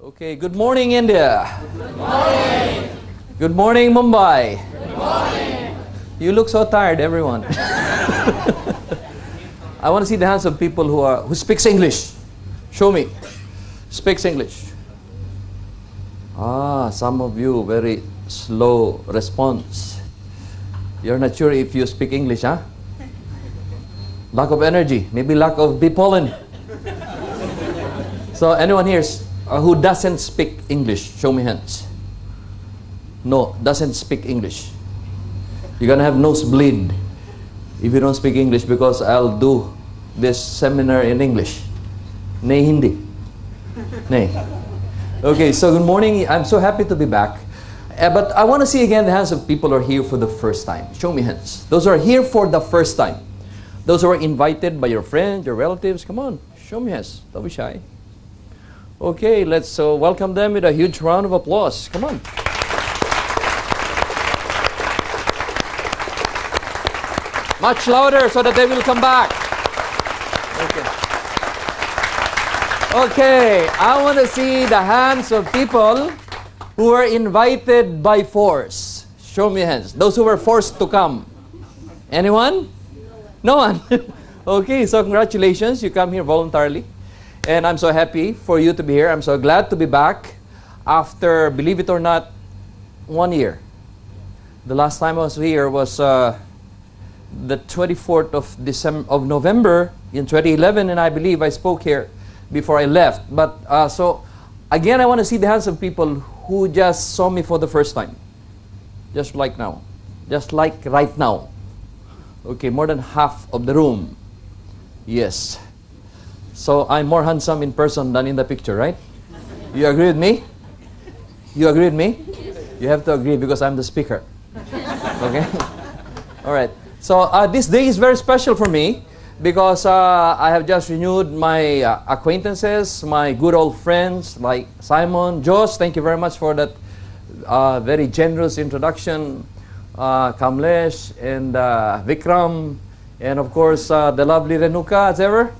Okay, good morning, India. Good morning. Good morning, Mumbai. Good morning. You look so tired, everyone. I want to see the hands of people who speaks English. Show me. Speaks English. Some of you very slow response. You're not sure if you speak English, huh? Lack of energy, maybe lack of bee pollen. So anyone here who doesn't speak English, show me hands. No, doesn't speak English. You're gonna have nosebleed if you don't speak English, because I'll do this seminar in English. Nay Hindi. Nay. Okay, so good morning. I'm so happy to be back. But I want to see again the hands of people who are here for the first time. Show me hands. Those who are here for the first time. Those who are invited by your friends, your relatives. Come on, show me hands. Don't be shy. Okay, let's welcome them with a huge round of applause. Come on. Much louder so that they will come back. Okay, I want to see the hands of people who were invited by force. Show me hands. Those who were forced to come. Anyone? No one. Okay, so congratulations. You come here voluntarily. And I'm so happy for you to be here. I'm so glad to be back after, believe it or not, 1 year. The last time I was here was the 24th of November in 2011, and I believe I spoke here before I left. But so again, I want to see the hands of people who just saw me for the first time. Just like now. Just like right now. Okay, more than half of the room. Yes. So I'm more handsome in person than in the picture, right? You agree with me? You agree with me? You have to agree because I'm the speaker. Okay? All right. So this day is very special for me because I have just renewed my acquaintances, my good old friends like Simon, Josh. Thank you very much for that very generous introduction. Kamlesh and Vikram, and of course the lovely Renuka as ever,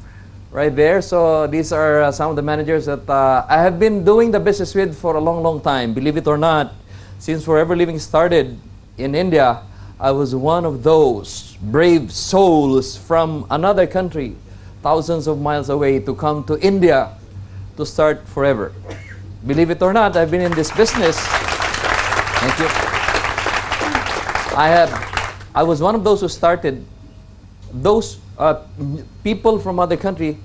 right there. So these are some of the managers that I have been doing the business with for a long, long time. Believe it or not, since Forever Living started in India, I was one of those brave souls from another country, thousands of miles away, to come to India to start Forever. Believe it or not, I've been in this business. Thank you. I was one of those who started, those people from other country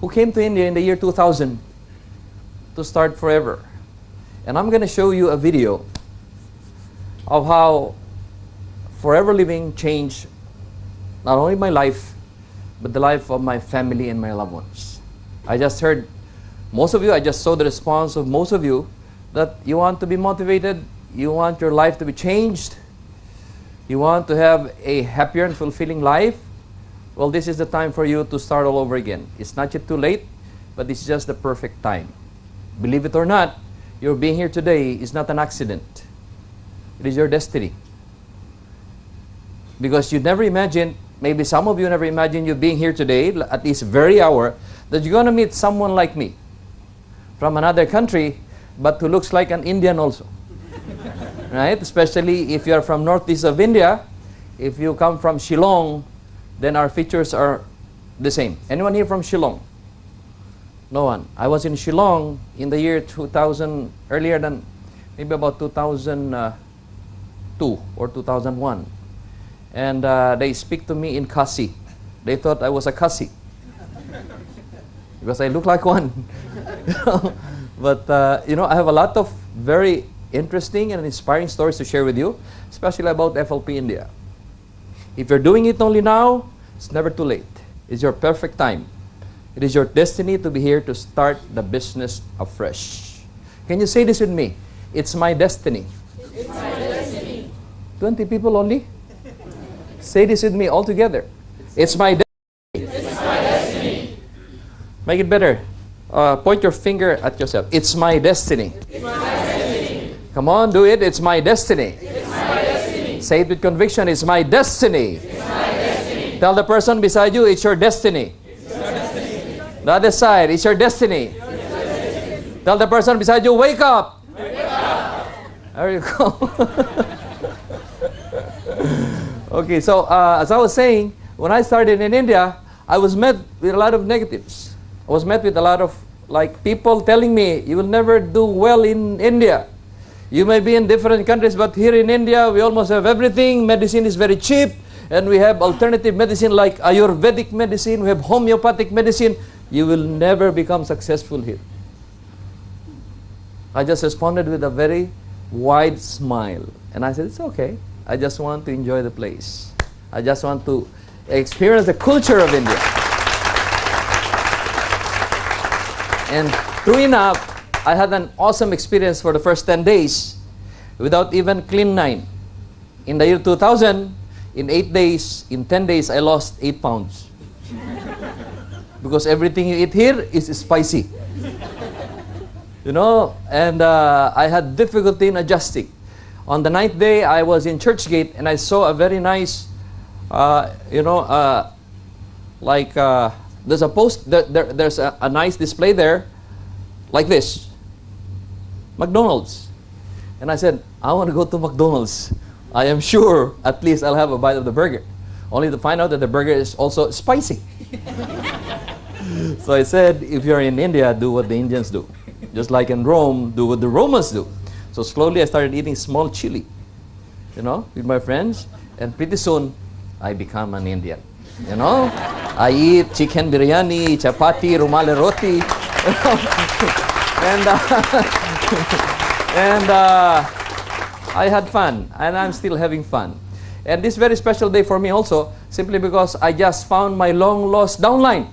who came to India in the year 2000 to start Forever. And I'm going to show you a video of how Forever Living changed not only my life, but the life of my family and my loved ones. I just heard most of you, I just saw the response of most of you that you want to be motivated, you want your life to be changed, you want to have a happier and fulfilling life. Well, this is the time for you to start all over again. It's not yet too late, but it's just the perfect time. Believe it or not, your being here today is not an accident. It is your destiny. Because you never imagined, maybe some of you never imagined you being here today, at this very hour, that you're going to meet someone like me from another country, but who looks like an Indian also. Right? Especially if you are from northeast of India, if you come from Shillong, then our features are the same. Anyone here from Shillong? No one. I was in Shillong in the year 2000, earlier than, maybe about 2002 or 2001. And they speak to me in Kasi. They thought I was a Kasi. Because I look like one. But, I have a lot of very interesting and inspiring stories to share with you, especially about FLP India. If you're doing it only now, it's never too late. It's your perfect time. It is your destiny to be here to start the business afresh. Can you say this with me? It's my destiny. It's my destiny. 20 people only? Say this with me all together. It's my destiny. It's my destiny. Make it better. Point your finger at yourself. It's my destiny. It's my destiny. Come on, do it. It's my destiny. It's my destiny. Say it with conviction. It's my destiny. It's my destiny. Tell the person beside you, it's your destiny. It's your destiny. The other side, it's your destiny. It's your destiny. Tell the person beside you, wake up. Wake up. There you go. Okay, so as I was saying, when I started in India, I was met with a lot of negatives. I was met with a lot of people telling me, you will never do well in India. You may be in different countries, but here in India, we almost have everything. Medicine is very cheap, and we have alternative medicine like Ayurvedic medicine. We have homeopathic medicine. You will never become successful here. I just responded with a very wide smile. And I said, it's okay. I just want to enjoy the place. I just want to experience the culture of India. And true enough, I had an awesome experience for the first 10 days without even clean 9. In the year 2000, in 8 days, in 10 days, I lost 8 pounds. Because everything you eat here is spicy. You know, and I had difficulty in adjusting. On the 9th day, I was in Churchgate and I saw a very nice, there's a post, there's a nice display there, like this, McDonald's. And I said, I want to go to McDonald's. I am sure at least I'll have a bite of the burger. Only to find out that the burger is also spicy. So I said, if you're in India, do what the Indians do. Just like in Rome, do what the Romans do. So slowly I started eating small chili, you know, with my friends. And pretty soon, I become an Indian. You know, I eat chicken biryani, chapati, rumale roti, and I had fun, and I'm still having fun. And this very special day for me also, simply because I just found my long-lost downline.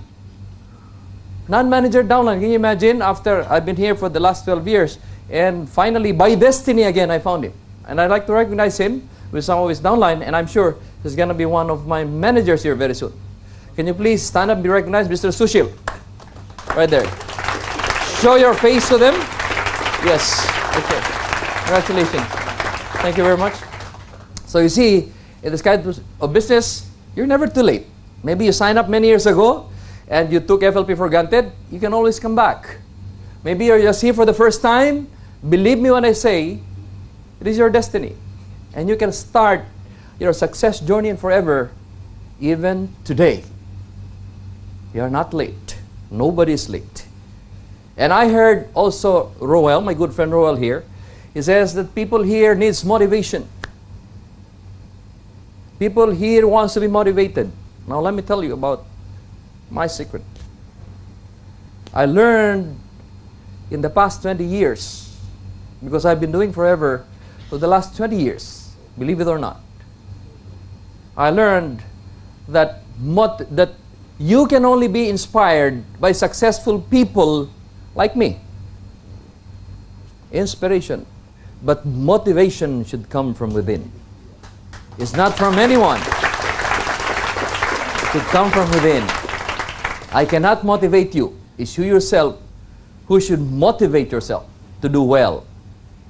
Non-manager downline. Can you imagine? After I've been here for the last 12 years, and finally, by destiny again, I found him. And I'd like to recognize him with some of his downline, and I'm sure he's going to be one of my managers here very soon. Can you please stand up and be recognized, Mr. Sushil? Right there. Show your face to them. Yes. Okay. Congratulations. Thank you very much. So you see, in this kind of business, you're never too late. Maybe you signed up many years ago, and you took FLP for granted. You can always come back. Maybe you're just here for the first time. Believe me when I say, it is your destiny. And you can start your success journey and forever, even today. You are not late. Nobody is late. And I heard also Roel, my good friend Roel here, he says that people here needs motivation. People here wants to be motivated. Now let me tell you about my secret. I learned in the past 20 years, because I've been doing forever for the last 20 years, believe it or not. I learned that you can only be inspired by successful people like me. Inspiration. But motivation should come from within. It's not from anyone. It should come from within. I cannot motivate you. It's you yourself who should motivate yourself to do well.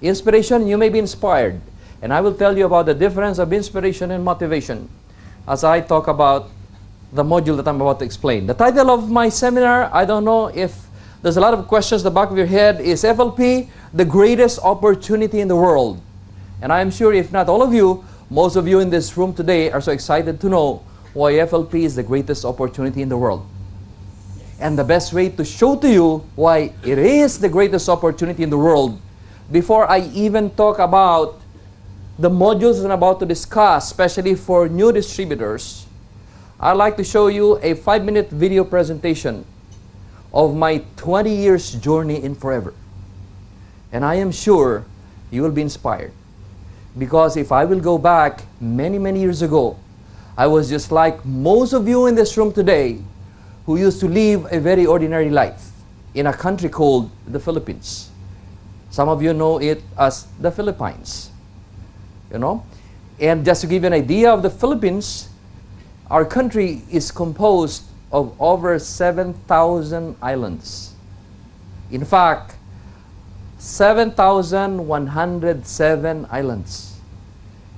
Inspiration, you may be inspired. And I will tell you about the difference of inspiration and motivation as I talk about the module that I'm about to explain. The title of my seminar, I don't know if there's a lot of questions in the back of your head, is FLP the greatest opportunity in the world? And I'm sure if not all of you, most of you in this room today are so excited to know why FLP is the greatest opportunity in the world. And the best way to show to you why it is the greatest opportunity in the world, before I even talk about the modules I'm about to discuss, especially for new distributors, I'd like to show you a 5-minute video presentation of my 20 years journey in forever. And I am sure you will be inspired. Because if I will go back many, many years ago, I was just like most of you in this room today who used to live a very ordinary life in a country called the Philippines. Some of you know it as the Philippines. You know? And just to give you an idea of the Philippines, our country is composed of over 7,000 islands. In fact, 7,107 islands.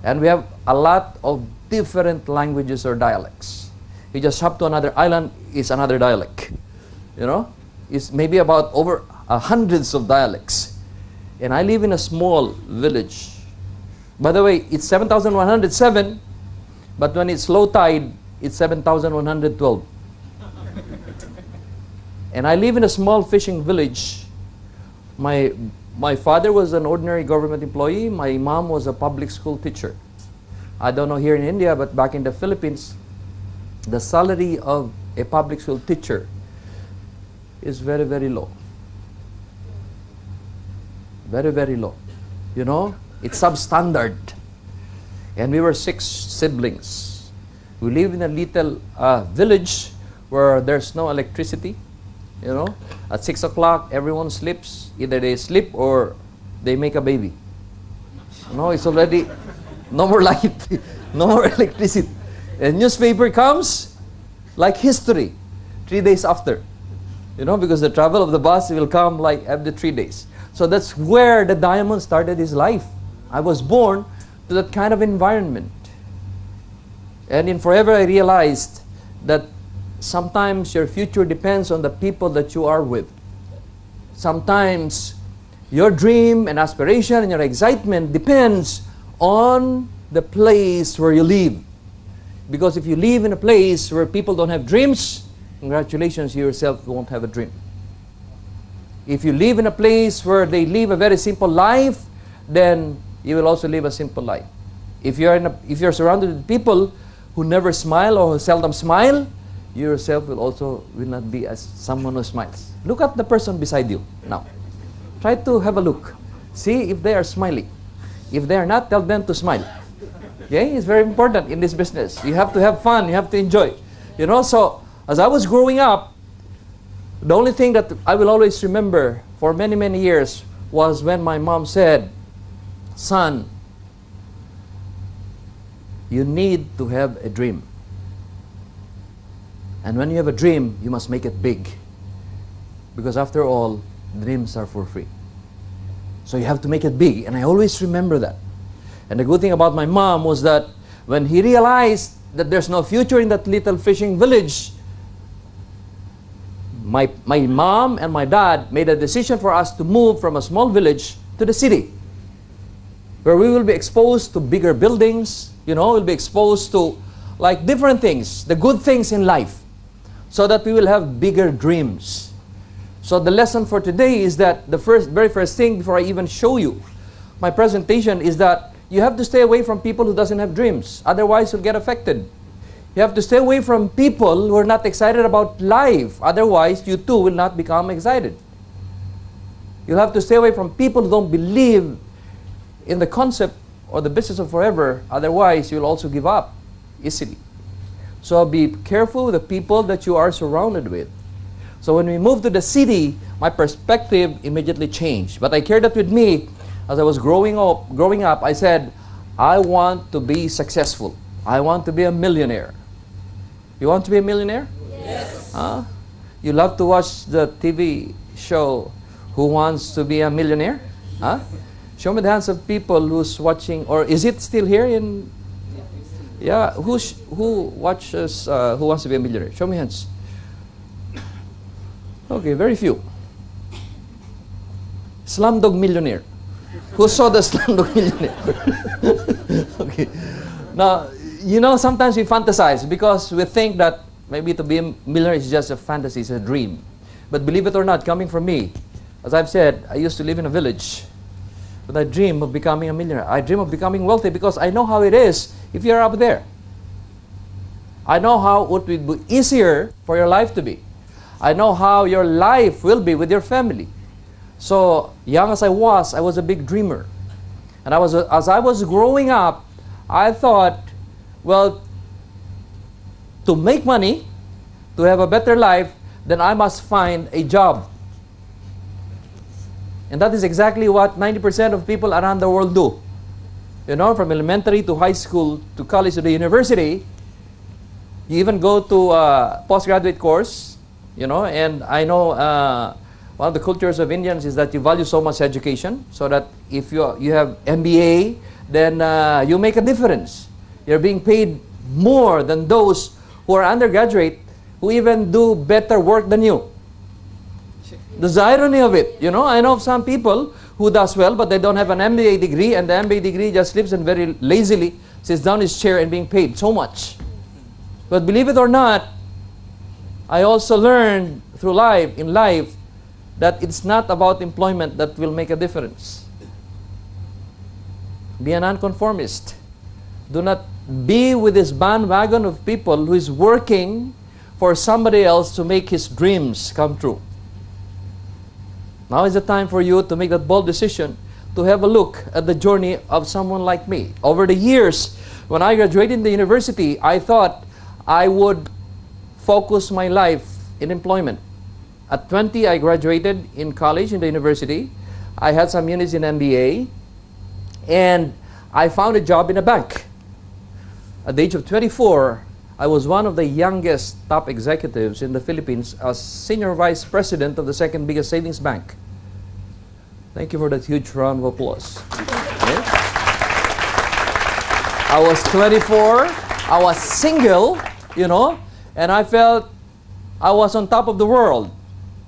And we have a lot of different languages or dialects. You just hop to another island, it's another dialect. You know? It's maybe about over hundreds of dialects. And I live in a small village. By the way, it's 7,107, but when it's low tide, it's 7,112. And I live in a small fishing village. My father was an ordinary government employee. My mom was a public school teacher. I don't know here in India, but back in the Philippines, the salary of a public school teacher is very, very low. Very, very low. You know, it's substandard. And we were 6 siblings. We live in a little village where there's no electricity. You know, at 6 o'clock, everyone sleeps. Either they sleep or they make a baby. You know, it's already no more light, no more electricity. And newspaper comes like history 3 days after. You know, because the travel of the bus will come like every 3 days. So that's where the diamond started his life. I was born to that kind of environment. And in Forever, I realized that sometimes your future depends on the people that you are with. Sometimes your dream and aspiration and your excitement depends on the place where you live. Because if you live in a place where people don't have dreams, congratulations, you yourself won't have a dream. If you live in a place where they live a very simple life, then you will also live a simple life. If you're surrounded with people who never smile or who seldom smile, you yourself will not be as someone who smiles. Look at the person beside you now. Try to have a look. See if they are smiling. If they are not, tell them to smile. Okay? It's very important in this business. You have to have fun. You have to enjoy. You know, so as I was growing up, the only thing that I will always remember for many, many years was when my mom said, "Son, you need to have a dream. And when you have a dream, you must make it big. Because after all, dreams are for free. So you have to make it big." And I always remember that. And the good thing about my mom was that when he realized that there's no future in that little fishing village, my mom and my dad made a decision for us to move from a small village to the city, where we will be exposed to bigger buildings, you know, we'll be exposed to like different things, the good things in life, so that we will have bigger dreams. So the lesson for today is that the very first thing before I even show you my presentation is that you have to stay away from people who doesn't have dreams. Otherwise, you'll get affected. You have to stay away from people who are not excited about life. Otherwise, you too will not become excited. You'll have to stay away from people who don't believe in the concept or the business of forever. Otherwise, you'll also give up easily. So be careful with the people that you are surrounded with. So when we moved to the city, my perspective immediately changed. But I carried that with me as I was growing up. I said, I want to be successful. I want to be a millionaire. You want to be a millionaire? Yes. You love to watch the TV show Who Wants to Be a Millionaire? Show me the hands of people who's watching, or is it still here in? Yeah, who watches Who Wants to Be a Millionaire? Show me hands. Okay, very few. Slumdog Millionaire. Who saw the Slumdog Millionaire? Okay. Now, you know, sometimes we fantasize because we think that maybe to be a millionaire is just a fantasy, it's a dream. But believe it or not, coming from me, as I've said, I used to live in a village. But I dream of becoming a millionaire. I dream of becoming wealthy because I know how it is if you're up there. I know how it would be easier for your life to be. I know how your life will be with your family. So, young as I was a big dreamer. And as I was growing up, I thought, well, to make money, to have a better life, then I must find a job. And that is exactly what 90% of people around the world do. You know, from elementary to high school to college to the university, you even go to a postgraduate course, you know, and I know one of the cultures of Indians is that you value so much education, so that if you have MBA, then you make a difference. You're being paid more than those who are undergraduate, who even do better work than you. There's the irony of it. You know, I know of some people who does well, but they don't have an MBA degree, and the MBA degree just sleeps and very lazily sits down in his chair and being paid so much. But believe it or not, I also learned through life, in life, that it's not about employment that will make a difference. Be a nonconformist. Do not be with this bandwagon of people who is working for somebody else to make his dreams come true. Now is the time for you to make that bold decision to have a look at the journey of someone like me. Over the years, when I graduated in the university, I thought I would focus my life in employment. At 20, I graduated in college, in the university. I had some units in MBA, and I found a job in a bank. At the age of 24, I was one of the youngest top executives in the Philippines as senior vice president of the second biggest savings bank. Thank you for that huge round of applause. Okay. I was 24, I was single, you know, and I felt I was on top of the world.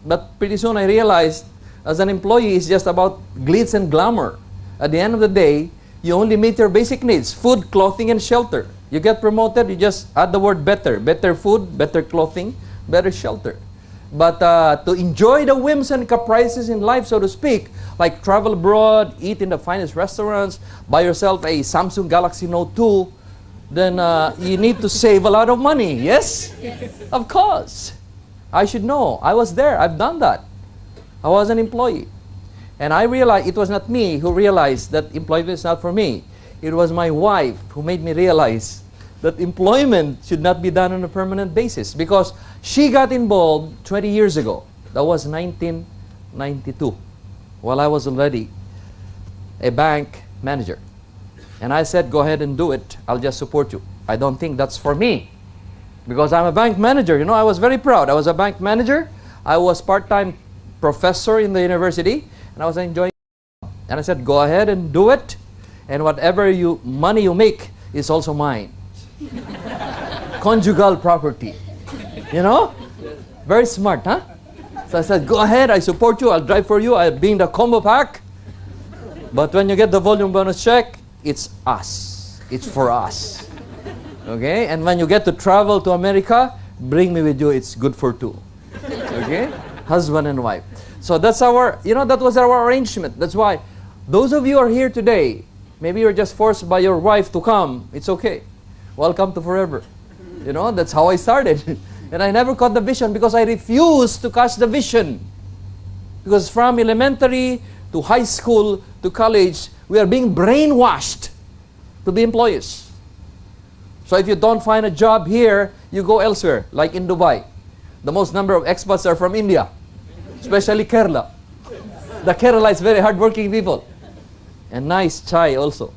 But pretty soon I realized as an employee, it's just about glitz and glamour. At the end of the day, you only meet your basic needs: food, clothing, and shelter. You get promoted, you just add the word better. Better food, better clothing, better shelter. But to enjoy the whims and caprices in life, so to speak, like travel abroad, eat in the finest restaurants, buy yourself a Samsung Galaxy Note 2, then you need to save a lot of money, yes? Of course. I should know. I was there. I've done that. I was an employee. And I realized it was not me who realized that employment is not for me. It was my wife who made me realize that employment should not be done on a permanent basis, because she got involved 20 years ago. That was 1992, while I was already a bank manager. And I said, go ahead and do it. I'll just support you. I don't think that's for me, because I'm a bank manager. You know, I was very proud. I was a bank manager. I was part-time professor in the university, and I was enjoying it. And I said, go ahead and do it. And whatever money you make is also mine. Conjugal property. You know? Very smart, huh? So I said, go ahead, I support you, I'll drive for you, I'll be in the combo pack. But when you get the volume bonus check, it's us. It's for us. Okay? And when you get to travel to America, bring me with you, it's good for two. Okay? Husband and wife. So that's our, you know, that was our arrangement. That's why those of you who are here today, maybe you're just forced by your wife to come, it's okay. Welcome to forever. You know, that's how I started. And I never caught the vision because I refused to catch the vision. Because from elementary to high school to college, we are being brainwashed to be employees. So if you don't find a job here, you go elsewhere, like in Dubai. The most number of expats are from India, especially Kerala. The Kerala is very hardworking people. And nice chai also.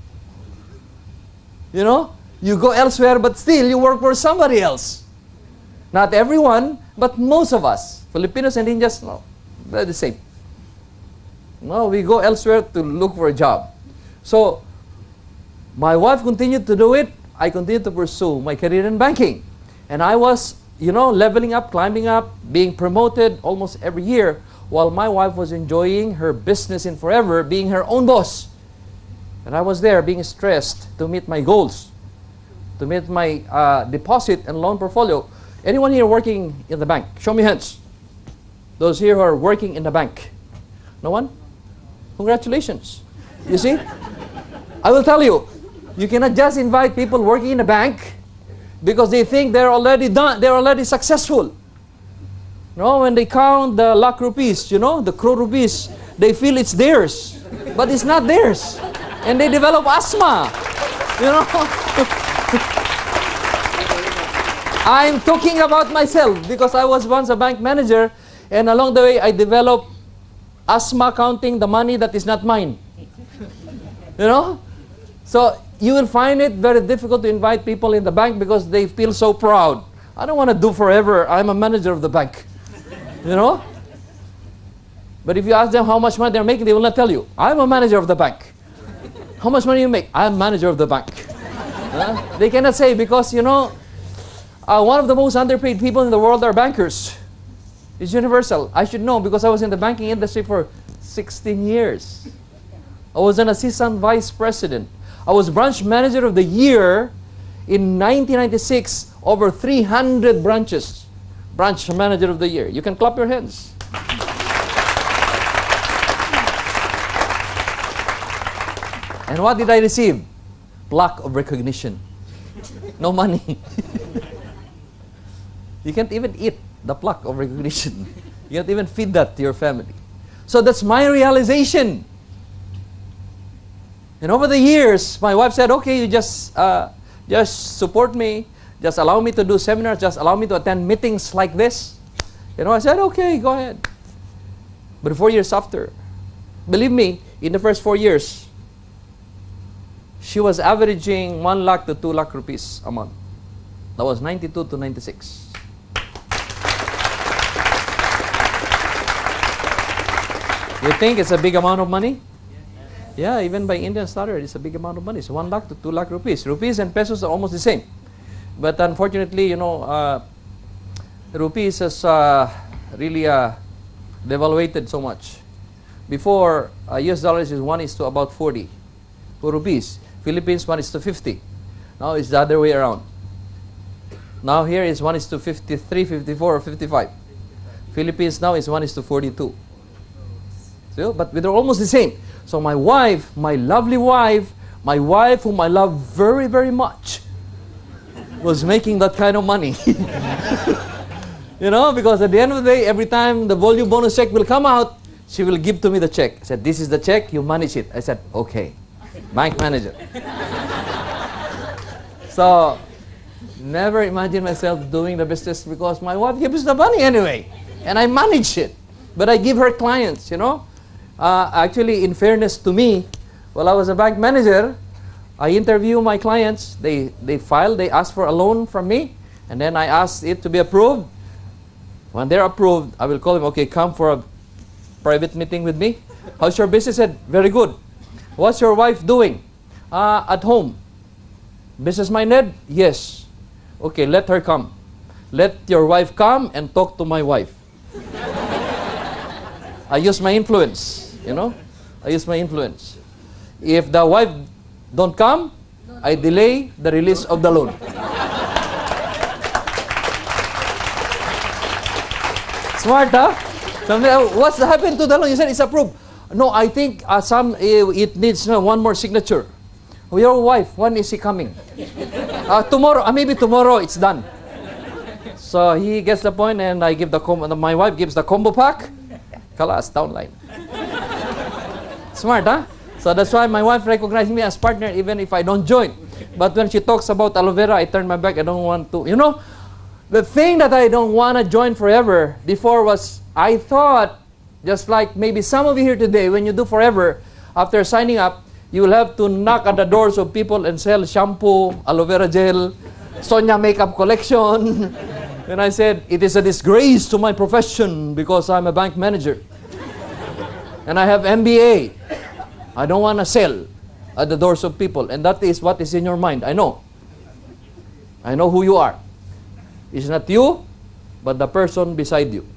You know? You go elsewhere, but still you work for somebody else. Not everyone, but most of us. Filipinos and Indians, no, they're the same. No, we go elsewhere to look for a job. So, my wife continued to do it. I continued to pursue my career in banking. And I was, you know, leveling up, climbing up, being promoted almost every year, while my wife was enjoying her business in forever, being her own boss. And I was there being stressed to meet my goals, to meet my deposit and loan portfolio. Anyone here working in the bank? Show me hands. Those here who are working in the bank. No one? Congratulations. You see? I will tell you, you cannot just invite people working in the bank because they think they're already done, they're already successful. No, when they count the lakh rupees, you know, the crore rupees, they feel it's theirs, but it's not theirs. And they develop asthma, you know. I'm talking about myself because I was once a bank manager, and along the way I developed asthma counting the money that is not mine. You know? So you will find it very difficult to invite people in the bank because they feel so proud. I don't want to do forever. I'm a manager of the bank. You know? But if you ask them how much money they're making, they will not tell you. I'm a manager of the bank. How much money you make? I'm manager of the bank. They cannot say because, you know, one of the most underpaid people in the world are bankers. It's universal. I should know because I was in the banking industry for 16 years. I was an assistant vice president. I was branch manager of the year in 1996, over 300 branches. Branch manager of the year. You can clap your hands. And what did I receive? Plaque of recognition. No money. You can't even eat the plaque of recognition. You can't even feed that to your family. So that's my realization. And over the years, my wife said, okay, you just support me. Just allow me to do seminars. Just allow me to attend meetings like this. You know, I said, okay, go ahead. But 4 years after, believe me, in the first 4 years, she was averaging 1 lakh to 2 lakh rupees a month. That was 92 to 96. You think it's a big amount of money? Yeah, even by Indian standard, it's a big amount of money. It's 1 lakh to 2 lakh rupees. Rupees and pesos are almost the same. But unfortunately, you know, rupees has really devaluated so much. Before, US dollars is 1 is to about 40 for rupees. Philippines 1 is to 50. Now it's the other way around. Now here is 1 is to 53, 54, or 55. Philippines now is 1 is to 42. So, but they're almost the same. So my wife, my lovely wife, my wife whom I love very, very much, was making that kind of money. You know, because at the end of the day, every time the volume bonus check will come out, she will give to me the check. I said, this is the check, you manage it. I said, okay. Bank manager. So, never imagine myself doing the business because my wife gives the money anyway. And I manage it. But I give her clients, you know. Actually, in fairness to me, while I was a bank manager, I interview my clients. They ask for a loan from me. And then I ask it to be approved. When they're approved, I will call them, okay, come for a private meeting with me. How's your business? I said, very good. What's your wife doing? At home. Business-minded? Yes. Okay, let her come. Let your wife come and talk to my wife. I use my influence, you know. I use my influence. If the wife don't come, I delay the release of the loan. Smart, huh? What's happened to the loan? You said it's approved. No, I think it needs one more signature. Your wife, when is he coming? Tomorrow, maybe tomorrow it's done. So he gets the point, and I give the my wife gives the combo pack. Kalas, downline. Smart, huh? So that's why my wife recognizes me as partner even if I don't join. But when she talks about aloe vera, I turn my back. I don't want to. You know, the thing that I don't want to join forever before was I thought, just like maybe some of you here today, when you do forever, after signing up, you will have to knock at the doors of people and sell shampoo, aloe vera gel, Sonia makeup collection. And I said, it is a disgrace to my profession because I'm a bank manager. And I have MBA. I don't want to sell at the doors of people. And that is what is in your mind. I know. I know who you are. It's not you, but the person beside you.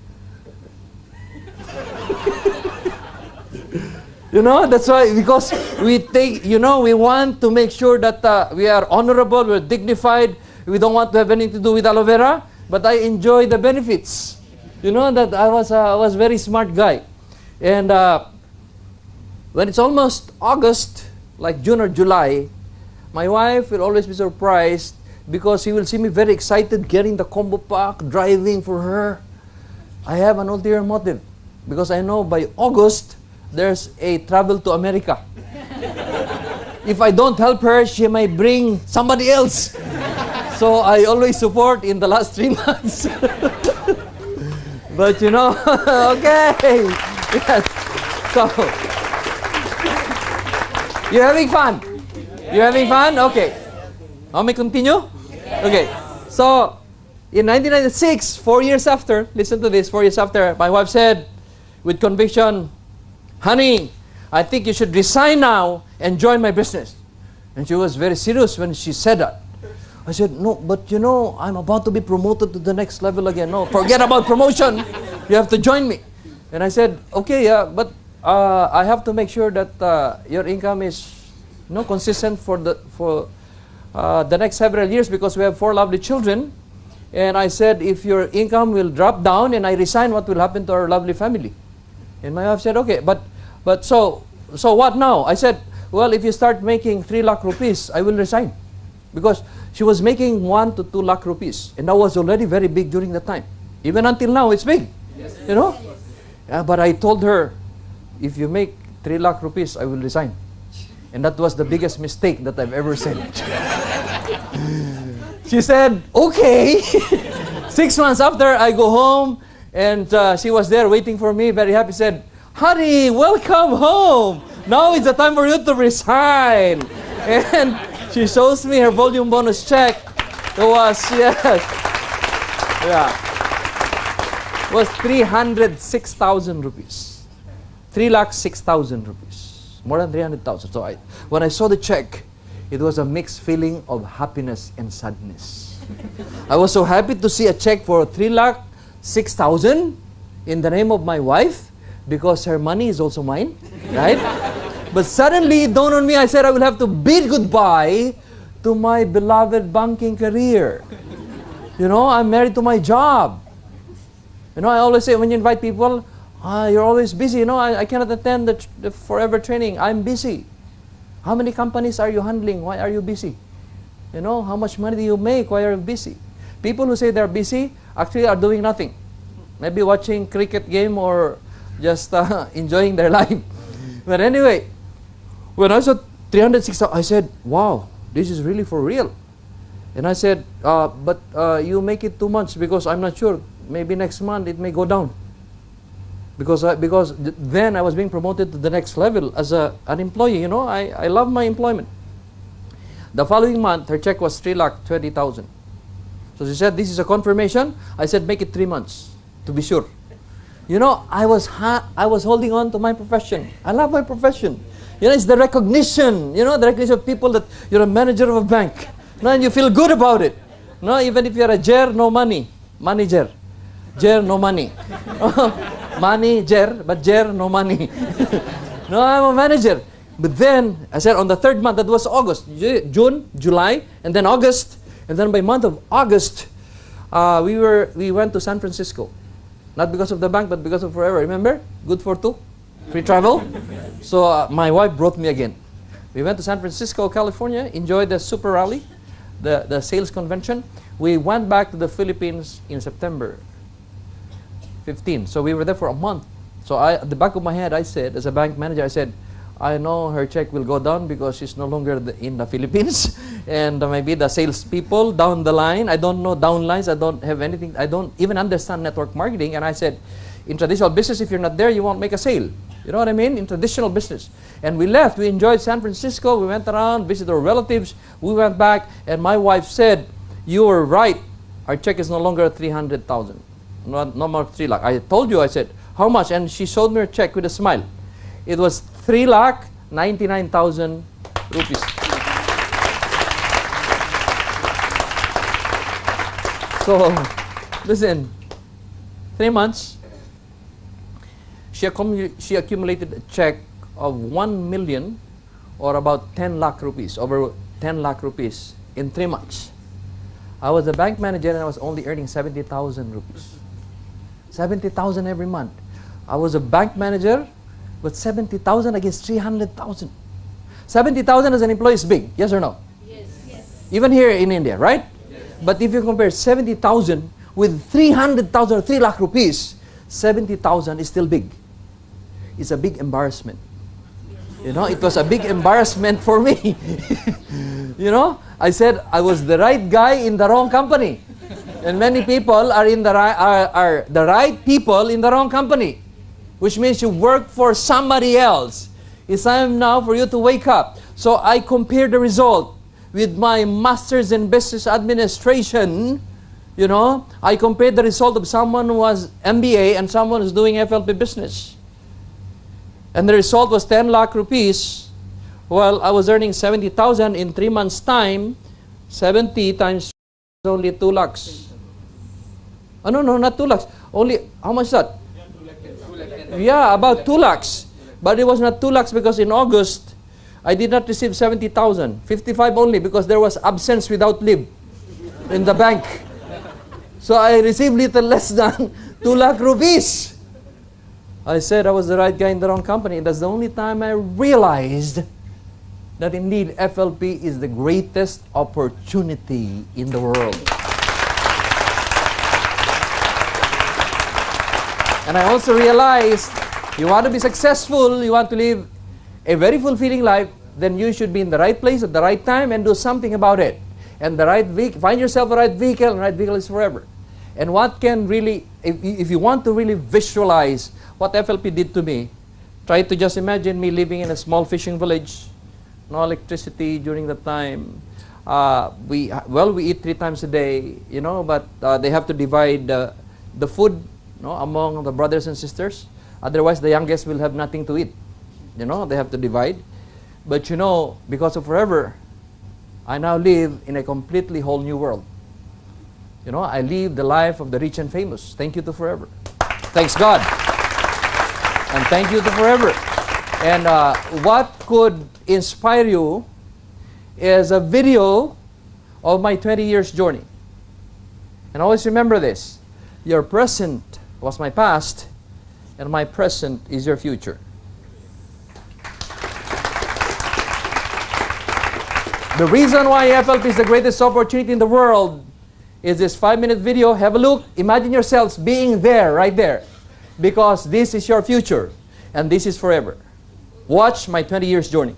You know, that's why, because we take, you know, we want to make sure that we are honorable, we're dignified. We don't want to have anything to do with aloe vera, but I enjoy the benefits. You know, that I was a very smart guy. And when it's almost August, like June or July, my wife will always be surprised because she will see me very excited getting the combo pack, driving for her. I have an ulterior motive because I know by August, there's a travel to America. If I don't help her, she may bring somebody else. So I always support in the last 3 months. But you know, okay. Yes. So, you're having fun? You're having fun? Okay. Let me continue? Okay. So, in 1996, 4 years after, listen to this, 4 years after, my wife said, with conviction, honey, I think you should resign now and join my business. And she was very serious when she said that. I said, no, but you know, I'm about to be promoted to the next level again. No, forget about promotion. You have to join me. And I said, okay, but I have to make sure that your income is consistent for the next several years because we have 4 lovely children. And I said, if your income will drop down and I resign, what will happen to our lovely family? And my wife said, okay, but so what now? I said, well, if you start making 3 lakh rupees, I will resign. Because she was making 1 to 2 lakh rupees. And that was already very big during that time. Even until now, it's big. Yes. But I told her, if you make 3 lakh rupees, I will resign. And that was the biggest mistake that I've ever said. She said, okay. 6 months after, I go home, and she was there waiting for me, very happy, said, honey, welcome home. Now is the time for you to resign. And she shows me her volume bonus check. It was, it was 306,000 rupees. 3,06,000 rupees. More than 300,000. So when I saw the check, it was a mixed feeling of happiness and sadness. I was so happy to see a check for 3,06,000 in the name of my wife because her money is also mine, right? But suddenly it dawned on me, I said I will have to bid goodbye to my beloved banking career. I'm married to my job. I always say when you invite people, you're always busy. I cannot attend the forever training. I'm busy. How many companies are you handling? Why are you busy? How much money do you make? Why are you busy? People who say they're busy actually are doing nothing. Maybe watching cricket game or just enjoying their life. But anyway, when I saw 306,000, I said, wow, this is really for real. And I said, but you make it 2 months because I'm not sure. Maybe next month it may go down. Because then I was being promoted to the next level as an employee. I love my employment. The following month, her check was 3,20,000. So she said, this is a confirmation. I said, make it 3 months to be sure. I was holding on to my profession. I love my profession. It's the recognition. The recognition of people that you're a manager of a bank. And you feel good about it. Even if you're a ger, no money. Manager. Ger, no money. Manager, but ger, no money. No, I'm a manager. But then, I said on the 3rd month, that was August, June, July, and then August. And then by month of August, we went to San Francisco. Not because of the bank, but because of forever. Remember? Good for 2. Free travel. So my wife brought me again. We went to San Francisco, California, enjoyed the super rally, the sales convention. We went back to the Philippines in September 15. So we were there for a month. So at the back of my head, I said, as a bank manager, I said, I know her check will go down because she's no longer in the Philippines. And maybe the salespeople down the line, I don't know downlines, I don't have anything, I don't even understand network marketing. And I said, in traditional business, if you're not there, you won't make a sale. You know what I mean? In traditional business. And we left. We enjoyed San Francisco. We went around, visited our relatives. We went back, and my wife said, you were right. Our check is no longer 300,000. No more 3 lakh. I told you, I said, how much? And she showed me her check with a smile. It was 3,99,000 rupees. So, listen, 3 months, she accumulated a check of 1 million or about 10 lakh rupees, over 10 lakh rupees in 3 months. I was a bank manager and I was only earning 70,000 rupees. 70,000 every month. I was a bank manager with 70,000 against 300,000. 70,000 as an employee is big, yes or no? Yes. Yes. Even here in India, right? Yes. But if you compare 70,000 with 300,000 or 3 lakh rupees, 70,000 is still big. It's a big embarrassment. It was a big embarrassment for me. I said I was the right guy in the wrong company. And many people are the right people in the wrong company. Which means you work for somebody else. It's time now for you to wake up. So I compared the result with my master's in business administration. I compared the result of someone who was MBA and someone who's doing FLP business. And the result was 10 lakh rupees. Well, I was earning 70,000 in 3 months' time. 70 times only 2 lakhs. Oh, no, no, not 2 lakhs. Only, how much is that? Yeah, about 2 lakhs. But it was not 2 lakhs because in August, I did not receive 70,000. 55 only because there was absence without leave in the bank. So I received little less than 2 lakh rupees. I said I was the right guy in the wrong company. That's the only time I realized that indeed FLP is the greatest opportunity in the world. And I also realized, you want to be successful, you want to live a very fulfilling life, then you should be in the right place at the right time and do something about it. And the right vehicle, find yourself the right vehicle, and the right vehicle is forever. And what can really, if you want to really visualize what FLP did to me, try to just imagine me living in a small fishing village, no electricity during the time. We eat 3 times a day, you know, but they have to divide the food, you know, among the brothers and sisters. Otherwise, the youngest will have nothing to eat. You know, they have to divide. But you know, because of forever, I now live in a completely whole new world. You know, I live the life of the rich and famous. Thank you to forever. Thanks God. And thank you to forever. And what could inspire you is a video of my 20 years journey. And always remember this. Your present was my past, and my present is your future. The reason why FLP is the greatest opportunity in the world is this 5-minute video. Have a look. Imagine yourselves being there, right there. Because this is your future, and this is forever. Watch my 20 years journey.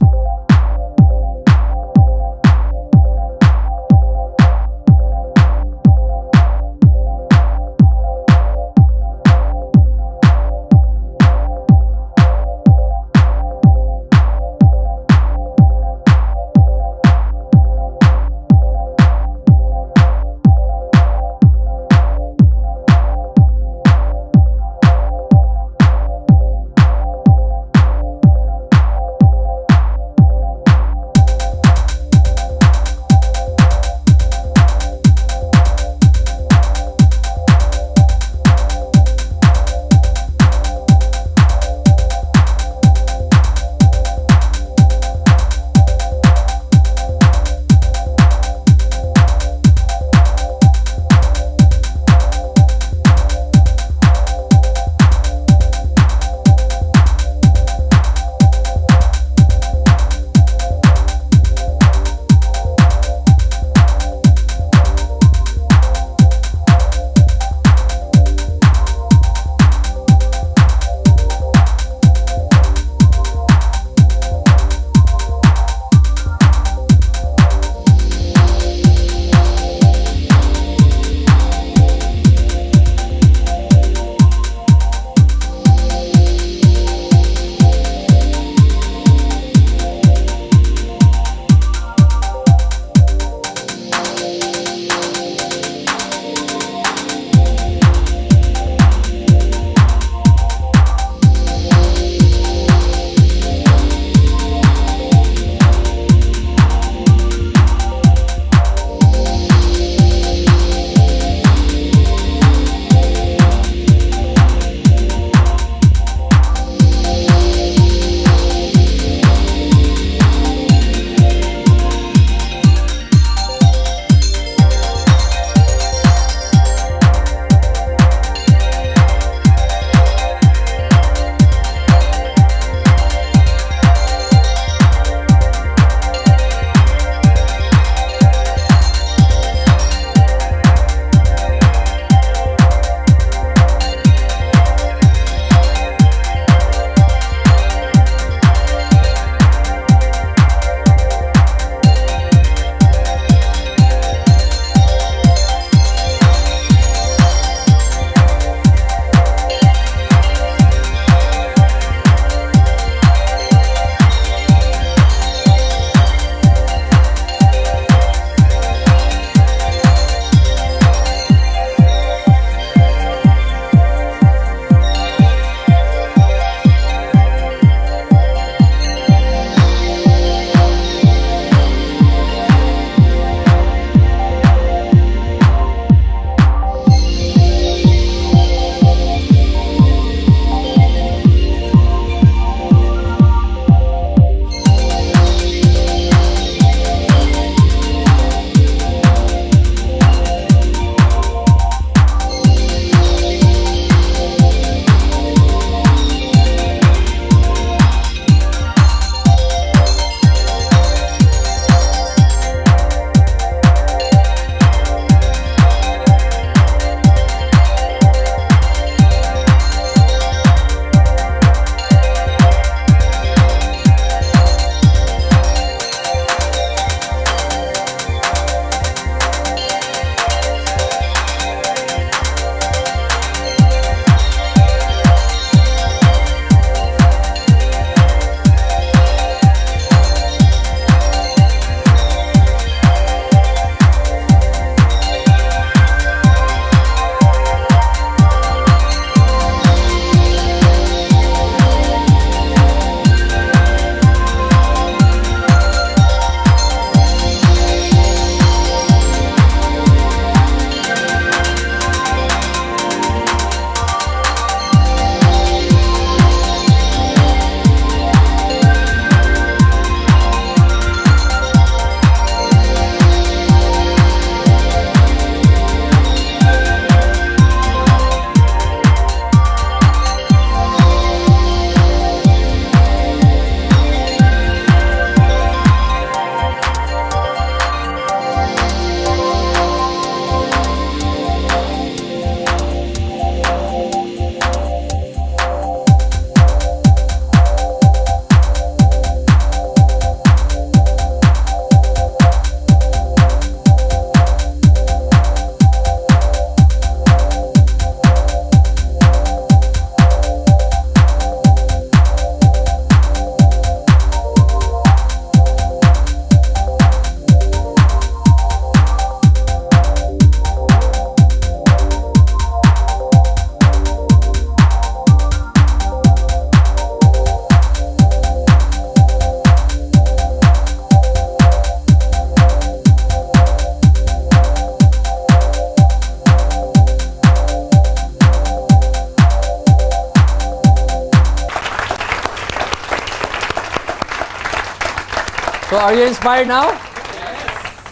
So are you inspired now?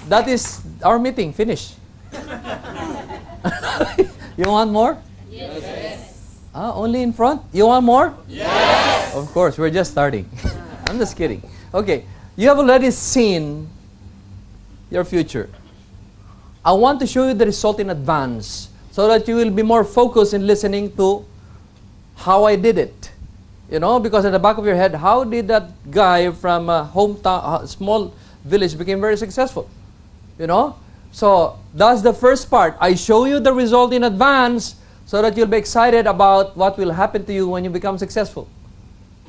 That is our meeting. Finish. You want more? Yes. Only in front? You want more? Yes. Of course, we're just starting. I'm just kidding. Okay, you have already seen your future. I want to show you the result in advance so that you will be more focused in listening to how I did it. You know, because at the back of your head, how did that guy from a hometown, small village became very successful? You know? So that's the first part. I show you the result in advance so that you'll be excited about what will happen to you when you become successful.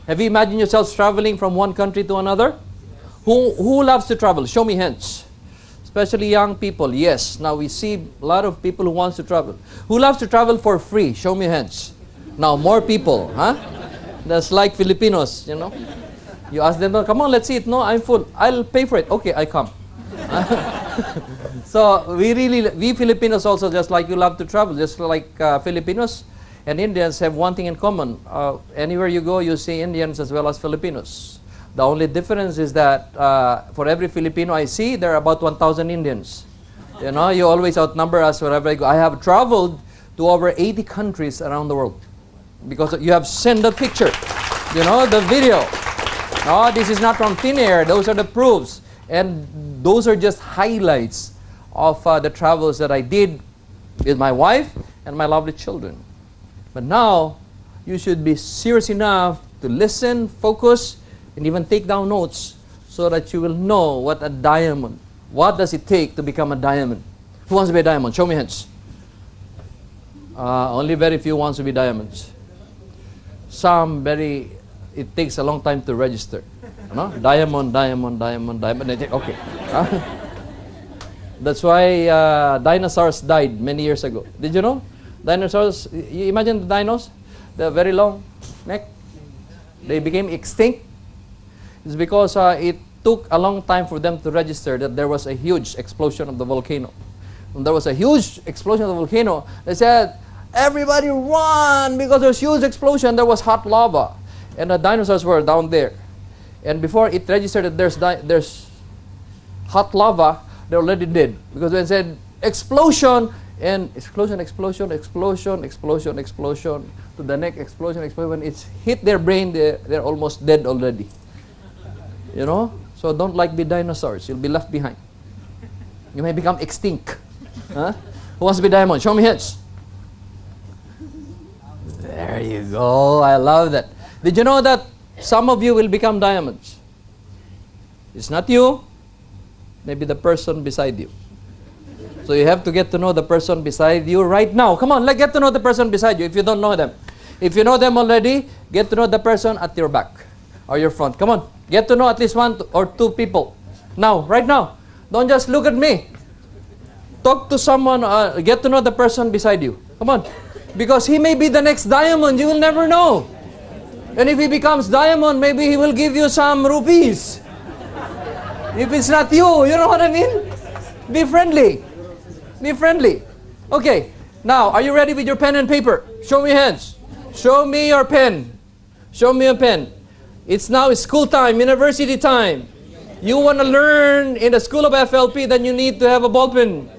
Have you imagined yourselves traveling from one country to another? Who loves to travel? Show me hands. Especially young people. Yes. Now we see a lot of people who wants to travel. Who loves to travel for free? Show me hands. Now more people, huh? That's like Filipinos, you know. You ask them, come on, let's eat. No, I'm full. I'll pay for it. Okay, I come. So we Filipinos also, just like you love to travel, just like Filipinos and Indians have one thing in common. Anywhere you go, you see Indians as well as Filipinos. The only difference is that for every Filipino I see, there are about 1,000 Indians. You know, you always outnumber us wherever I go. I have traveled to over 80 countries around the world because you have sent the picture, you know, the video. No, this is not from thin air. Those are the proofs. And those are just highlights of the travels that I did with my wife and my lovely children. But now, you should be serious enough to listen, focus, and even take down notes so that you will know what a diamond, what does it take to become a diamond. Who wants to be a diamond? Show me hands. Only very few wants to be diamonds. It takes a long time to register. No? Diamond. Okay. That's why dinosaurs died many years ago. Did you know? Dinosaurs, you imagine the dinos? The very long neck. They became extinct. It's because it took a long time for them to register that there was a huge explosion of the volcano. When there was a huge explosion of the volcano, they said, everybody run, because there's huge explosion, there was hot lava. And the dinosaurs were down there. And before it registered that there's hot lava, they're already dead. Because when it said explosion, and explosion, to the next explosion, when it's hit their brain, they're almost dead already. You know? So don't be dinosaurs. You'll be left behind. You may become extinct. Huh? Who wants to be diamond? Show me hands. There you go. I love that. Did you know that some of you will become diamonds? It's not you. Maybe the person beside you. So you have to get to know the person beside you right now. Come on, let's get to know the person beside you if you don't know them. If you know them already, get to know the person at your back or your front. Come on, get to know at least one or two people. Now, right now. Don't just look at me. Talk to someone, get to know the person beside you. Come on. Because he may be the next diamond, you will never know. And if he becomes diamond, maybe he will give you some rupees. If it's not you, you know what I mean? Be friendly. Be friendly. Okay, now, are you ready with your pen and paper? Show me hands. Show me your pen. Show me a pen. It's now school time, university time. You want to learn in the school of FLP, then you need to have a ball pen.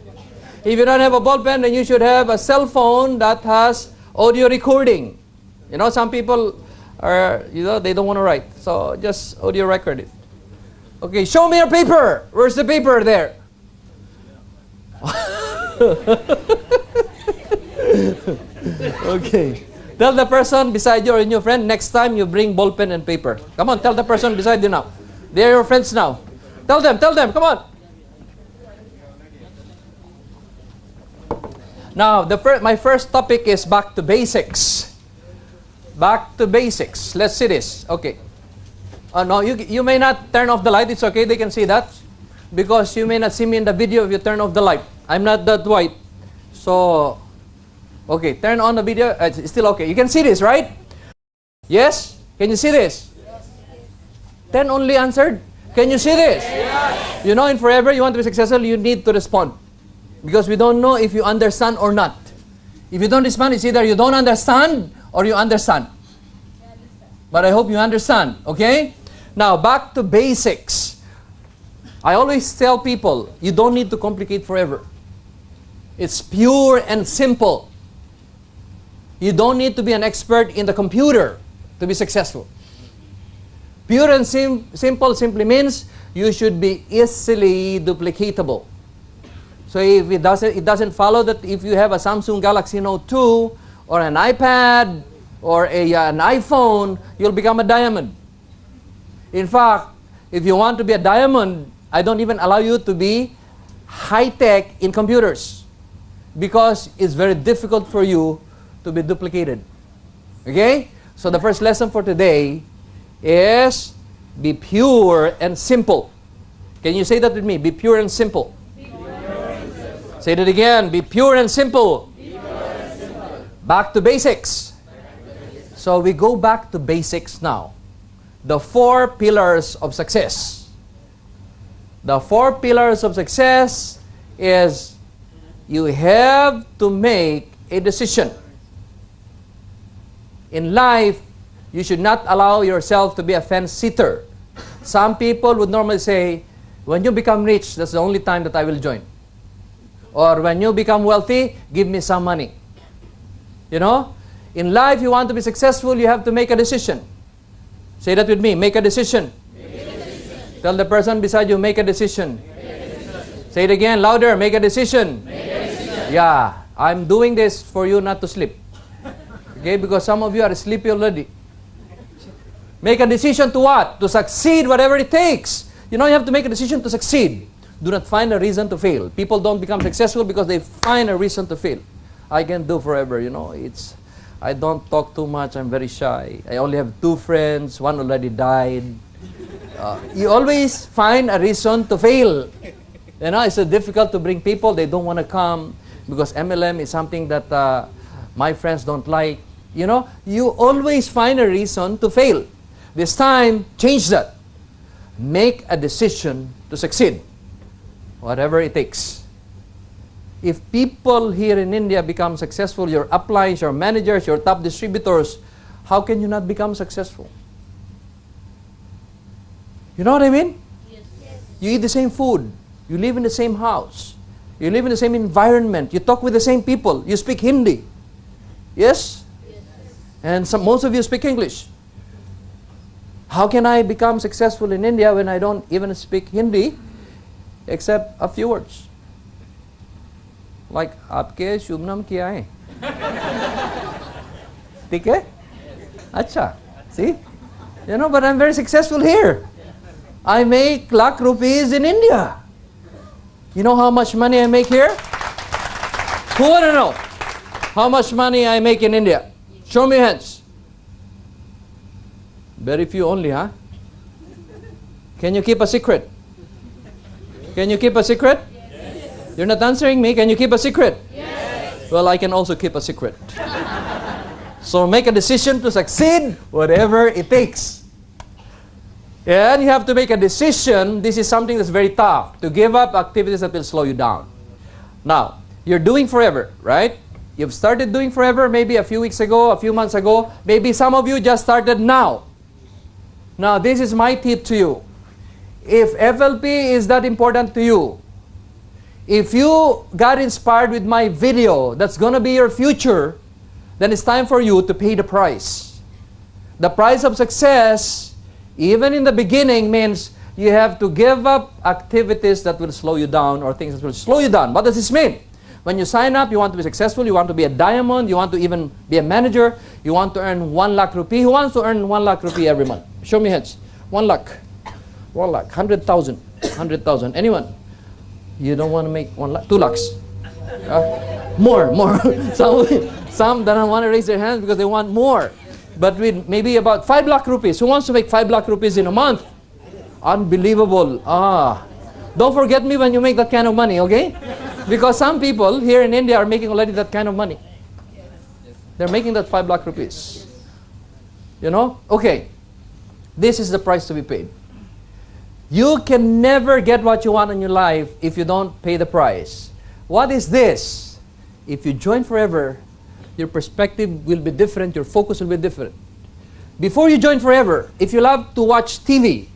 If you don't have a ball pen, then you should have a cell phone that has audio recording. You know, some people are, they don't want to write. So just audio record it. Okay, show me your paper. Where's the paper there? Okay. Tell the person beside you or your friend, next time you bring ball pen and paper. Come on, tell the person beside you now. They're your friends now. Tell them, come on. Now, my first topic is back to basics. Back to basics. Let's see this. Okay. No, you may not turn off the light. It's okay. They can see that. Because you may not see me in the video if you turn off the light. I'm not that white. So, okay. Turn on the video. It's still okay. You can see this, right? Yes? Can you see this? Yes. 10 only answered. Can you see this? Yes. You know, in forever, you want to be successful, you need to respond. Because we don't know if you understand or not. If you don't respond, it's either you don't understand or you understand. But I hope you understand, okay? Now, back to basics. I always tell people, you don't need to complicate forever. It's pure and simple. You don't need to be an expert in the computer to be successful. Pure and simple simply means you should be easily duplicatable. So if it doesn't follow that if you have a Samsung Galaxy Note 2 or an iPad or an iPhone, you'll become a diamond. In fact, if you want to be a diamond, I don't even allow you to be high-tech in computers because it's very difficult for you to be duplicated. Okay? So the first lesson for today is be pure and simple. Can you say that with me? Be pure and simple. Say that again. Be pure and simple. Back to basics. So we go back to basics now. The 4 pillars of success. The 4 pillars of success is you have to make a decision. In life, you should not allow yourself to be a fence-sitter. Some people would normally say, when you become rich, that's the only time that I will join. Or when you become wealthy, give me some money. You know, in life, you want to be successful, you have to make a decision. Say that with me, make a decision. Make a decision. Tell the person beside you, make a decision. Make a decision. Say it again, louder, make a decision. Make a decision. Yeah, I'm doing this for you not to sleep. Okay, because some of you are sleepy already. Make a decision to what? To succeed, whatever it takes. You know, you have to make a decision to succeed. Do not find a reason to fail. People don't become successful because they find a reason to fail. I can do forever, you know. I don't talk too much. I'm very shy. I only have 2 friends. One already died. You always find a reason to fail. You know, it's so difficult to bring people. They don't want to come because MLM is something that my friends don't like. You know, you always find a reason to fail. This time, change that. Make a decision to succeed. Whatever it takes. If people here in India become successful, your uplines, your managers, your top distributors, how can you not become successful? You know what I mean? Yes. You eat the same food. You live in the same house. You live in the same environment. You talk with the same people. You speak Hindi. Yes? Yes. And most of you speak English. How can I become successful in India when I don't even speak Hindi except a few words? Like, आपके शुभ नाम क्या है? ठीक है? अच्छा. See? You know, but I'm very successful here. I make lakh rupees in India. You know how much money I make here? Who want to know how much money I make in India? Show me hands. Very few only, huh? Can you keep a secret? Can you keep a secret? Yes. You're not answering me. Can you keep a secret? Yes. Well, I can also keep a secret. So make a decision to succeed, whatever it takes. And you have to make a decision. This is something that's very tough. To give up activities that will slow you down. Now, you're doing forever, right? You've started doing forever maybe a few weeks ago, a few months ago. Maybe some of you just started now. Now, this is my tip to you. If FLP is that important to you, if you got inspired with my video, that's going to be your future, then it's time for you to pay the price. The price of success, even in the beginning, means you have to give up activities that will slow you down or things that will slow you down. What does this mean? When you sign up, you want to be successful, you want to be a diamond, you want to even be a manager, you want to earn 1 lakh rupee. Who wants to earn 1 lakh rupee every month? Show me hands. 1 lakh. 1 lakh. 100,000. 100,000. Anyone? You don't want to make 1 lakh? 2 lakhs. More. Some don't want to raise their hands because they want more. But with maybe about 5 lakh rupees. Who wants to make 5 lakh rupees in a month? Unbelievable. Don't forget me when you make that kind of money, okay? Because some people here in India are making already that kind of money. They're making that 5 lakh rupees. You know? Okay. This is the price to be paid. You can never get what you want in your life if you don't pay the price. What is this? If you join forever, your perspective will be different, your focus will be different. Before you join forever, if you love to watch TV,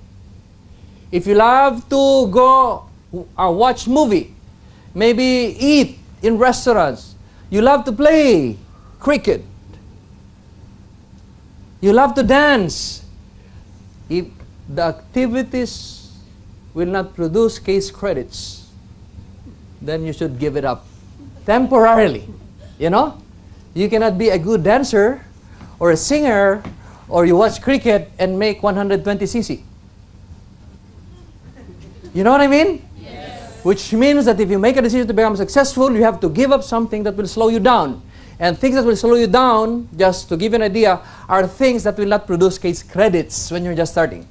If you love to go watch movie, maybe eat in restaurants, you love to play cricket, you love to dance, if the activities will not produce case credits, then you should give it up temporarily. You know? You cannot be a good dancer or a singer or you watch cricket and make 120cc. You know what I mean? Yes. Which means that if you make a decision to become successful, you have to give up something that will slow you down. And things that will slow you down, just to give you an idea, are things that will not produce case credits when you're just starting.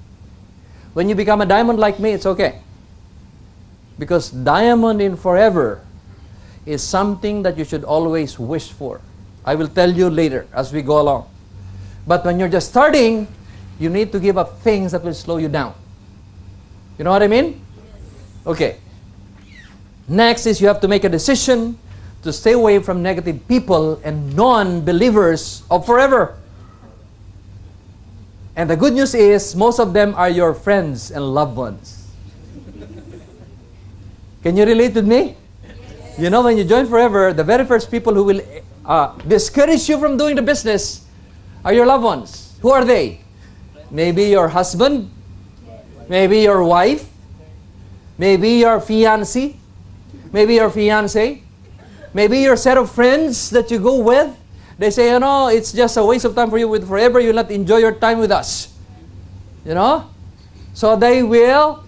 When you become a diamond like me, it's okay. Because diamond in forever is something that you should always wish for. I will tell you later as we go along. But when you're just starting, you need to give up things that will slow you down. You know what I mean? Okay. Next is you have to make a decision to stay away from negative people and non-believers of forever. And the good news is, most of them are your friends and loved ones. Can you relate with me? Yes. You know, when you join forever, the very first people who will discourage you from doing the business are your loved ones. Who are they? Maybe your husband, maybe your wife, maybe your fiancé, maybe your fiancé, maybe your set of friends that you go with. They say, you know, it's just a waste of time for you with forever. You'll not enjoy your time with us. You know? So they will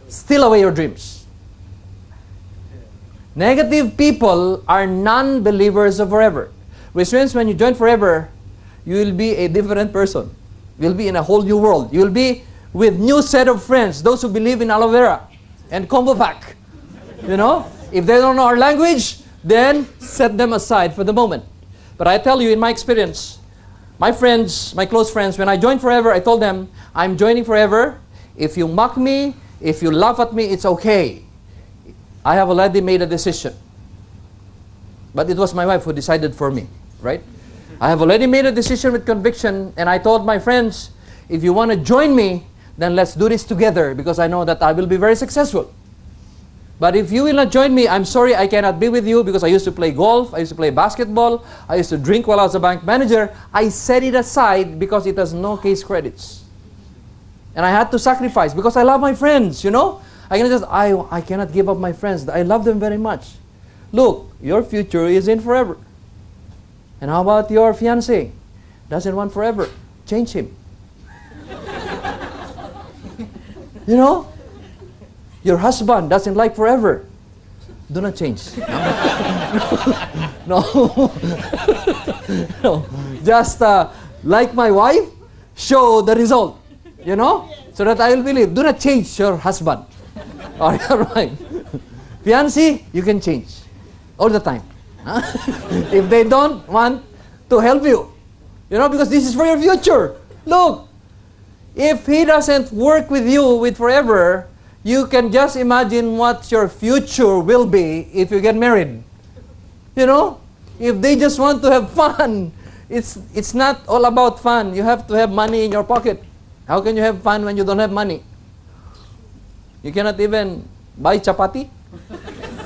steal away your dreams. Negative people are non-believers of forever. Which means when you join forever, you will be a different person. You will be in a whole new world. You will be with new set of friends. Those who believe in aloe vera and combo pack. You know? If they don't know our language, then set them aside for the moment. But I tell you, in my experience, my friends, my close friends, when I joined forever, I told them, I'm joining forever. If you mock me, if you laugh at me, it's okay. I have already made a decision. But it was my wife who decided for me, right? I have already made a decision with conviction, and I told my friends, if you want to join me, then let's do this together, because I know that I will be very successful. But if you will not join me, I'm sorry, I cannot be with you, because I used to play golf, I used to play basketball, I used to drink while I was a bank manager. I set it aside because it has no case credits. And I had to sacrifice because I love my friends, you know? I cannot give up my friends. I love them very much. Look, your future is in forever. And how about your fiancé? Doesn't want forever. Change him. You know? Your husband doesn't like forever. Do not change. No. No. Just like my wife, show the result. You know? So that I will believe. Do not change your husband. All right. Fiancé, you can change. All the time. If they don't want to help you. You know, because this is for your future. Look. If he doesn't work with you with forever, you can just imagine what your future will be if you get married. You know? If they just want to have fun, it's not all about fun. You have to have money in your pocket. How can you have fun when you don't have money? You cannot even buy chapati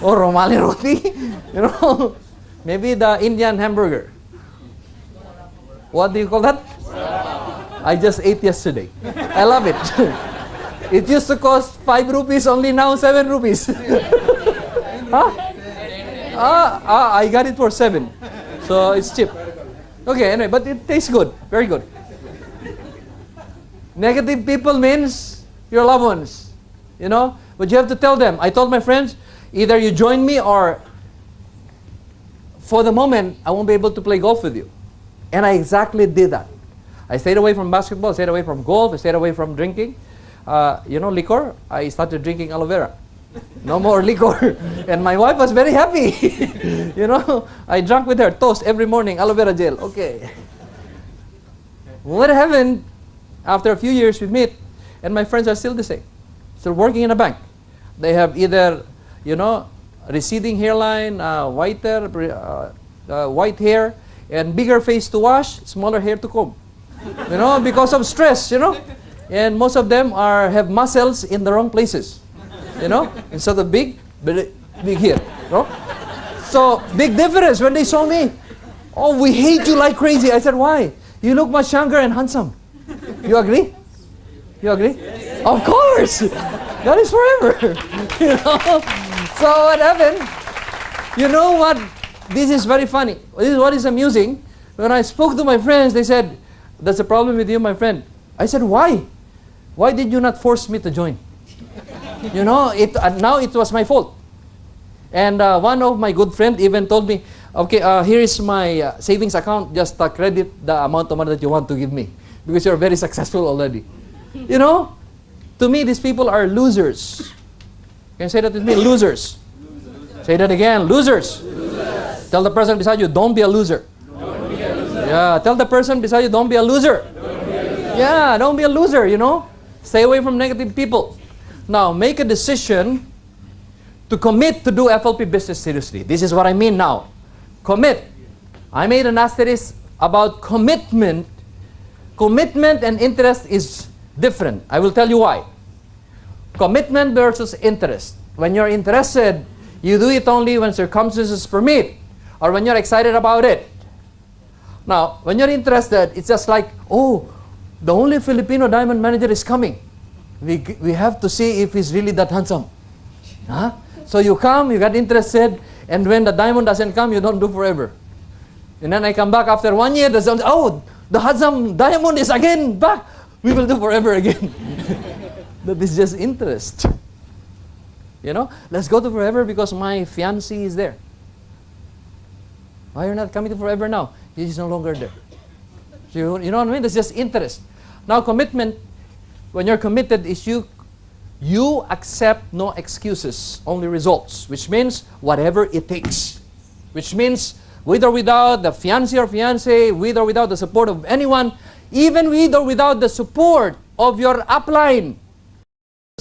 or romali roti. You know? Maybe the Indian hamburger. What do you call that? I just ate yesterday. I love it. It used to cost 5 rupees, only now 7 rupees. Huh? I got it for 7. So it's cheap. Okay, anyway, but it tastes good. Very good. Negative people means your loved ones. You know? But you have to tell them. I told my friends, either you join me or for the moment, I won't be able to play golf with you. And I exactly did that. I stayed away from basketball, I stayed away from golf, I stayed away from drinking. You know, liquor, I started drinking aloe vera. No more liquor. And my wife was very happy. You know, I drank with her toast every morning, aloe vera gel. Okay. What happened after a few years we meet, and my friends are still the same. Still working in a bank. They have either, you know, receding hairline, whiter, white hair, and bigger face to wash, smaller hair to comb. You know, because of stress, you know. And most of them have muscles in the wrong places. You know? Instead of big here. No? So, big difference when they saw me. Oh, we hate you like crazy. I said, why? You look much younger and handsome. You agree? You agree? Yes. Of course! That is forever. You know? So what happened? You know what? This is very funny. This is what is amusing. When I spoke to my friends, they said, "That's a problem with you, my friend." I said, "Why? Why did you not force me to join?" You know, now it was my fault. And one of my good friends even told me, "Okay, here is my savings account. Just credit the amount of money that you want to give me, because you're very successful already." You know, to me, these people are losers. Can you say that with me? Losers. Losers. Say that again. Losers. Losers. Tell the person beside you, don't be a loser. Don't be a loser. Yeah, tell the person beside you, don't be a loser. Don't be a loser. Yeah, don't be a loser, you know. Stay away from negative people. Now, make a decision to commit to do FLP business seriously. This is what I mean now. Commit. I made an asterisk about commitment. Commitment and interest is different. I will tell you why. Commitment versus interest. When you're interested, you do it only when circumstances permit or when you're excited about it. Now, when you're interested, it's just like, oh, the only Filipino diamond manager is coming. We have to see if he's really that handsome. Huh? So you come, you got interested, and when the diamond doesn't come, you don't do forever. And then I come back after 1 year, oh, the handsome diamond is again back. We will do forever again. That is just interest. You know, let's go to forever because my fiancé is there. Why are you not coming to forever now? He's no longer there. So you know what I mean? That's just interest. Now commitment, when you're committed, is you accept no excuses, only results, which means whatever it takes. Which means with or without the fiancé or fiancé, with or without the support of anyone, even with or without the support of your upline,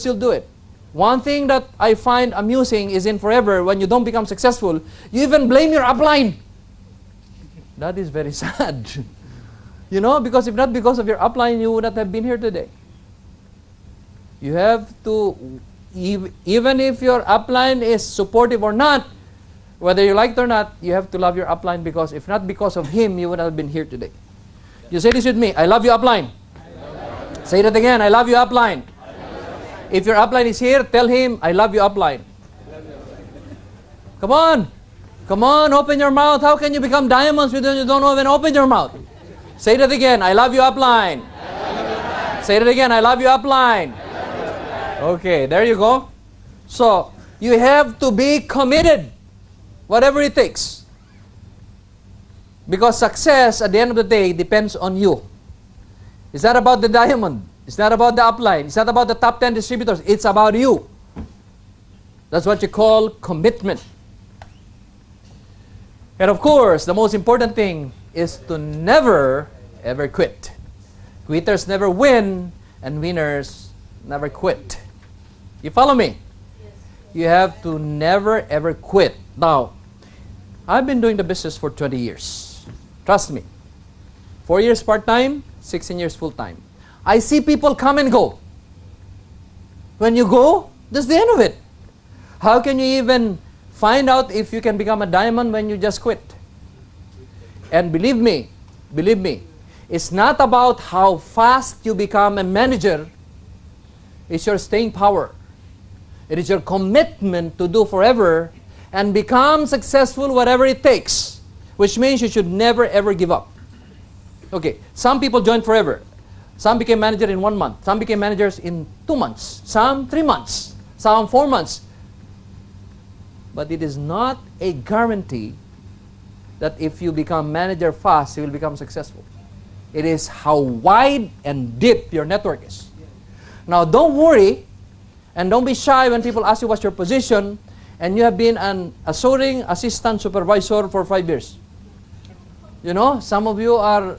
you'll do it. One thing that I find amusing is in forever, when you don't become successful, you even blame your upline. That is very sad. You know, because if not because of your upline, you would not have been here today. You have to, even if your upline is supportive or not, whether you like it or not, you have to love your upline, because if not because of him, you would not have been here today. You say this with me, I love you upline. Say that again, I love you upline. If your upline is here, tell him, I love you upline. Come on. Come on, open your mouth. How can you become diamonds when you don't even open your mouth? Say that again, I love you upline. Say that again, I love you upline. Okay, there you go. So, you have to be committed, whatever it takes. Because success, at the end of the day, depends on you. It's not about the diamond. It's not about the upline. It's not about the top 10 distributors. It's about you. That's what you call commitment. And of course, the most important thing is to never, ever quit. Quitters never win, and winners never quit. You follow me? Yes. You have to never, ever quit. Now, I've been doing the business for 20 years. Trust me. 4 years part-time, 16 years full-time. I see people come and go. When you go, that's the end of it. How can you even find out if you can become a diamond when you just quit? And believe me, it's not about how fast you become a manager. It's your staying power. It is your commitment to do forever and become successful whatever it takes. Which means you should never ever give up. Okay, some people joined forever. Some became manager in 1 month. Some became managers in 2 months. Some 3 months. Some 4 months. But it is not a guarantee that if you become manager fast, you will become successful. It is how wide and deep your network is. Now, don't worry and don't be shy when people ask you what's your position and you have been an assuring assistant supervisor for 5 years. You know, some of you are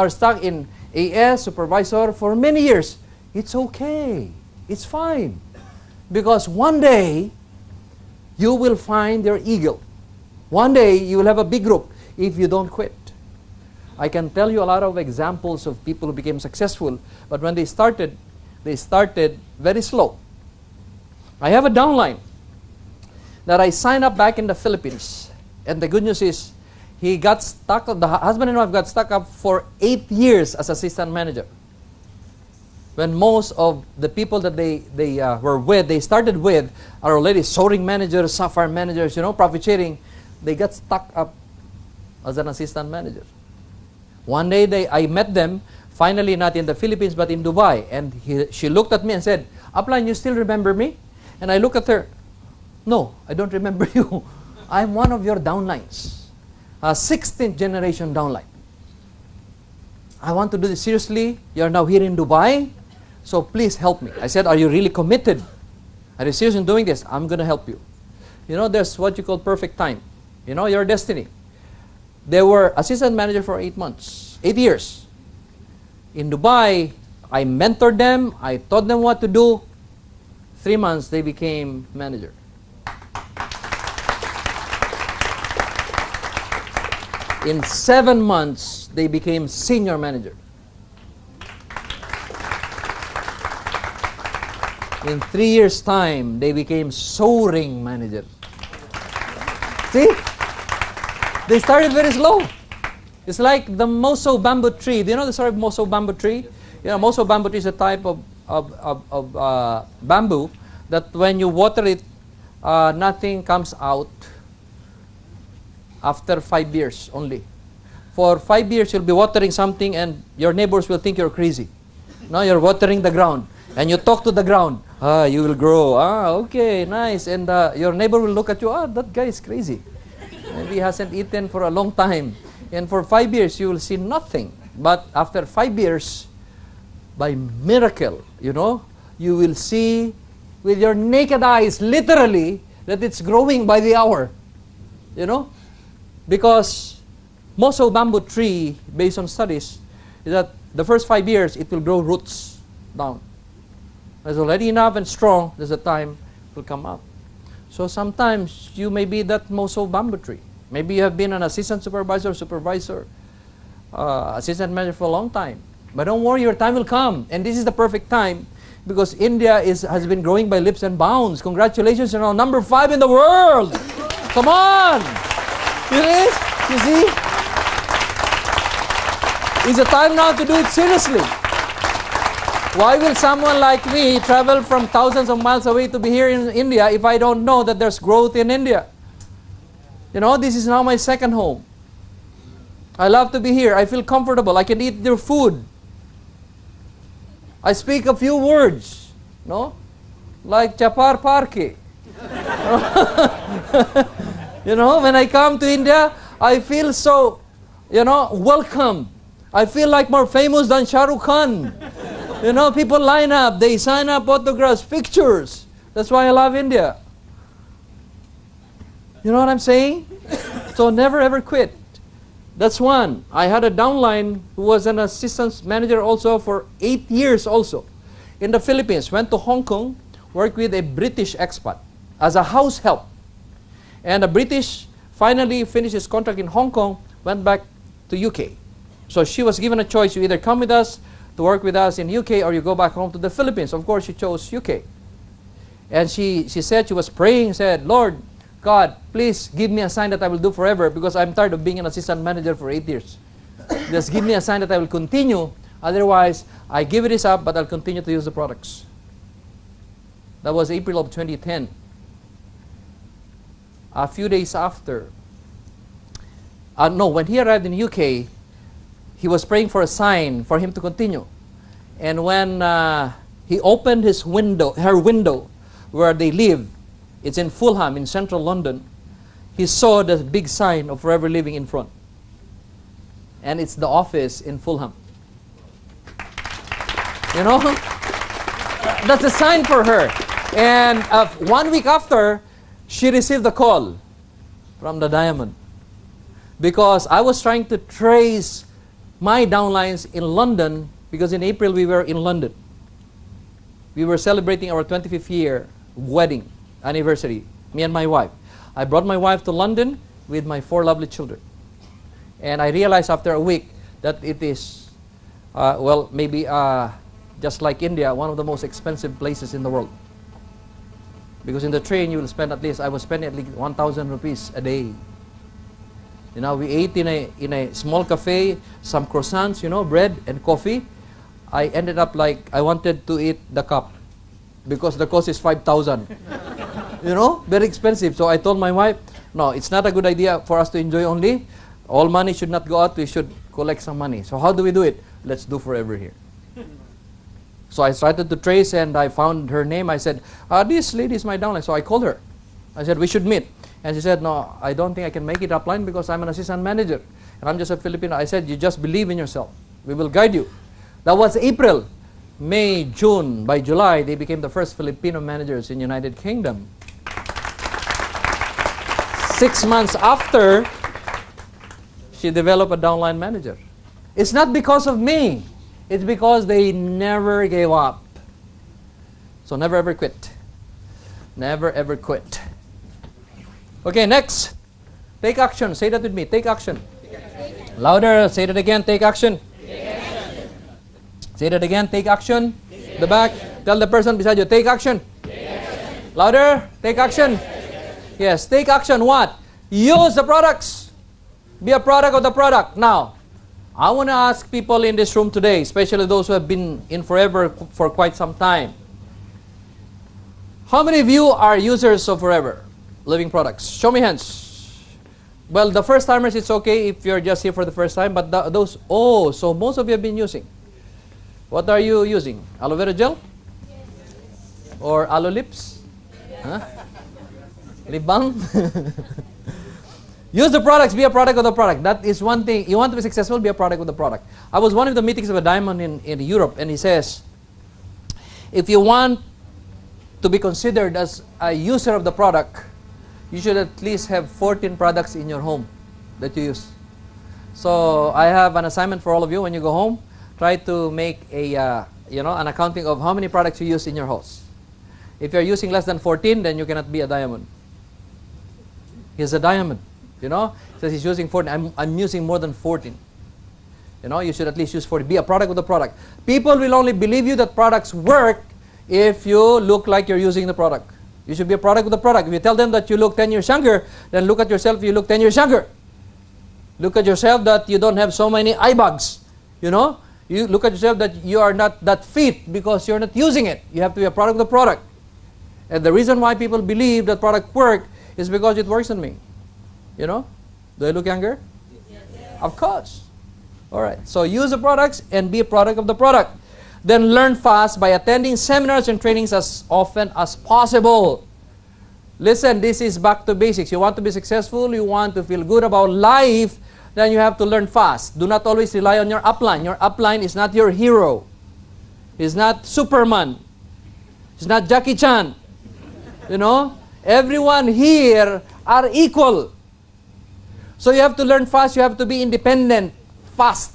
stuck in AS supervisor for many years. It's okay. It's fine. Because one day, you will find your eagle. One day, you will have a big group if you don't quit. I can tell you a lot of examples of people who became successful, but when they started very slow. I have a downline that I signed up back in the Philippines. And the good news is, he got stuck, the husband and wife got stuck up for 8 years as assistant manager. When most of the people that they started with are already soaring managers, sapphire managers, profit sharing, they got stuck up as an assistant manager. One day I met them, finally not in the Philippines but in Dubai, and she looked at me and said, "Upline, you still remember me?" And I looked at her, "No, I don't remember you. I'm one of your downlines, a 16th generation downline. I want to do this seriously. You're now here in Dubai, so please help me." I said, "Are you really committed? Are you serious in doing this?" "I'm going to help you." There's what you call perfect time. Your destiny. They were assistant manager for 8 years. In Dubai, I mentored them. I taught them what to do. 3 months, they became manager. In 7 months, they became senior manager. In 3 years' time, they became soaring manager. See? They started very slow. It's like the Moso bamboo tree. Do you know the story of Moso bamboo tree? Moso bamboo tree is a type of bamboo that when you water it, nothing comes out after 5 years only. For 5 years, you'll be watering something and your neighbors will think you're crazy. No, you're watering the ground. And you talk to the ground. You will grow. Okay, nice. And your neighbor will look at you. That guy is crazy. Maybe he hasn't eaten for a long time. And for 5 years, you will see nothing. But after 5 years, by miracle, you will see with your naked eyes, literally, that it's growing by the hour. Because Moso bamboo tree, based on studies, is that the first 5 years, it will grow roots down. It's already enough and strong, there's a time it will come up. So sometimes you may be that Moso bamboo tree. Maybe you have been an assistant supervisor, assistant manager for a long time. But don't worry, your time will come. And this is the perfect time because India has been growing by leaps and bounds. Congratulations, you're now number 5 in the world. Come on. It is. You see? It's the time now to do it seriously. Why will someone like me travel from thousands of miles away to be here in India if I don't know that there's growth in India? This is now my second home. I love to be here. I feel comfortable. I can eat their food. I speak a few words, like Chapar Parke. When I come to India, I feel so, welcome. I feel like more famous than Shah Rukh Khan. People line up, they sign up autographs, pictures. That's why I love India. You know what I'm saying? So never ever quit. That's one. I had a downline who was an assistant manager also for 8 years also. In the Philippines, went to Hong Kong, worked with a British expat as a house help. And the British finally finished his contract in Hong Kong, went back to UK. So she was given a choice, you either come with us to work with us in UK or you go back home to the Philippines. Of course, she chose UK. And she said, she was praying, said, "Lord, God, please give me a sign that I will do forever because I'm tired of being an assistant manager for 8 years. Just give me a sign that I will continue. Otherwise, I give this up, but I'll continue to use the products." That was April of 2010. A few days after, when he arrived in UK, he was praying for a sign for him to continue. And when he opened her window where they live, it's in Fulham in central London, he saw the big sign of Forever Living in front. And it's the office in Fulham. That's a sign for her. And 1 week after, she received a call from the Diamond. Because I was trying to trace my downlines in London, because in April we were in London. We were celebrating our 25th year wedding anniversary, me and my wife. I brought my wife to London with my 4 lovely children. And I realized after a week that it is, well, maybe just like India, one of the most expensive places in the world. Because in the train, you will spend at least, I was spending at least 1,000 rupees a day. You know, we ate in a small cafe, some croissants, you know, bread and coffee. I ended up like, I wanted to eat the cup because the cost is 5,000. You know, very expensive. So I told my wife, no, it's not a good idea for us to enjoy only. All money should not go out. We should collect some money. So how do we do it? Let's do forever here. So I started to trace and I found her name. I said, this lady is my downline. So I called her. I said, we should meet. And she said, no, I don't think I can make it upline because I'm an assistant manager. And I'm just a Filipino. I said, you just believe in yourself. We will guide you. That was April. May, June, by July, they became the first Filipino managers in United Kingdom. 6 months after, she developed a downline manager. It's not because of me. It's because they never gave up. So never ever quit. Never ever quit. Okay, next. Take action. Say that with me. Take action. Louder. Say that again. Take action. Say that again. Take action. The back. Tell the person beside you. Take action. Louder. Take action. Yes. Take action. What? Use the products. Be a product of the product. Now, I want to ask people in this room today, especially those who have been in Forever for quite some time. How many of you are users of Forever Living products? Show me hands. Well, the first timers, it's okay if you're just here for the first time, but those, oh, so most of you have been using. What are you using? Aloe vera gel? Or aloe lips? Huh? Lip balm? Use the products, be a product of the product. That is one thing. You want to be successful, be a product of the product. I was one of the meetings of a diamond in Europe, and he says, if you want to be considered as a user of the product, you should at least have 14 products in your home that you use. So I have an assignment for all of you. When you go home, try to make a, an accounting of how many products you use in your house. If you're using less than 14, then you cannot be a diamond. He's a diamond. You know, says he's using 14. I'm using more than 14. You know, you should at least use 40. Be a product of the product. People will only believe you that products work if you look like you're using the product. You should be a product of the product. If you tell them that you look 10 years younger, then look at yourself, you look 10 years younger. Look at yourself that you don't have so many eye bags. You know, you look at yourself that you are not that fit because you're not using it. You have to be a product of the product. And the reason why people believe that product work is because it works on me. You know? Do I look younger? Yes. Of course. All right. So use the products and be a product of the product. Then learn fast by attending seminars and trainings as often as possible. Listen, this is back to basics. You want to be successful, you want to feel good about life, then you have to learn fast. Do not always rely on your upline. Your upline is not your hero. He's not Superman. He's not Jackie Chan. You know? Everyone here are equal. So you have to learn fast, you have to be independent fast.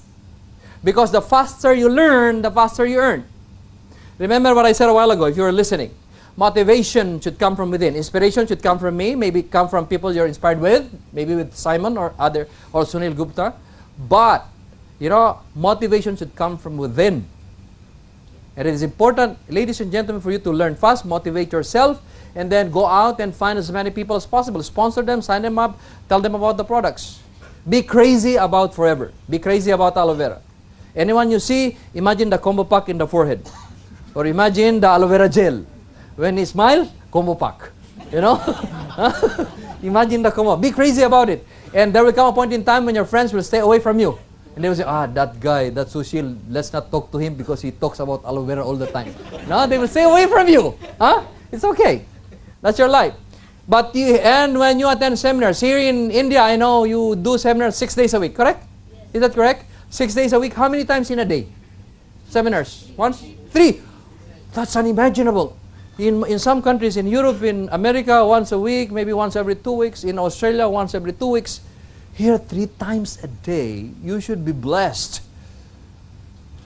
Because the faster you learn, the faster you earn. Remember what I said a while ago, if you were listening. Motivation should come from within. Inspiration should come from me, maybe come from people you're inspired with, maybe with Simon or Sunil Gupta. But, you know, motivation should come from within. And it is important, ladies and gentlemen, for you to learn fast, motivate yourself, and then go out and find as many people as possible. Sponsor them, sign them up, tell them about the products. Be crazy about Forever. Be crazy about aloe vera. Anyone you see, imagine the combo pack in the forehead. Or imagine the aloe vera gel. When he smiles, combo pack. You know? Imagine the combo. Be crazy about it. And there will come a point in time when your friends will stay away from you. And they will say, that guy, that Sushil, let's not talk to him because he talks about aloe vera all the time. No, they will stay away from you. Huh? It's okay. That's your life. But and when you attend seminars, here in India, I know you do seminars 6 days a week, correct? Yes. Is that correct? 6 days a week. How many times in a day? Seminars? Once? 3. That's unimaginable. In some countries, in Europe, in America, once a week, maybe once every 2 weeks. In Australia, once every 2 weeks. Here, 3 times a day. You should be blessed.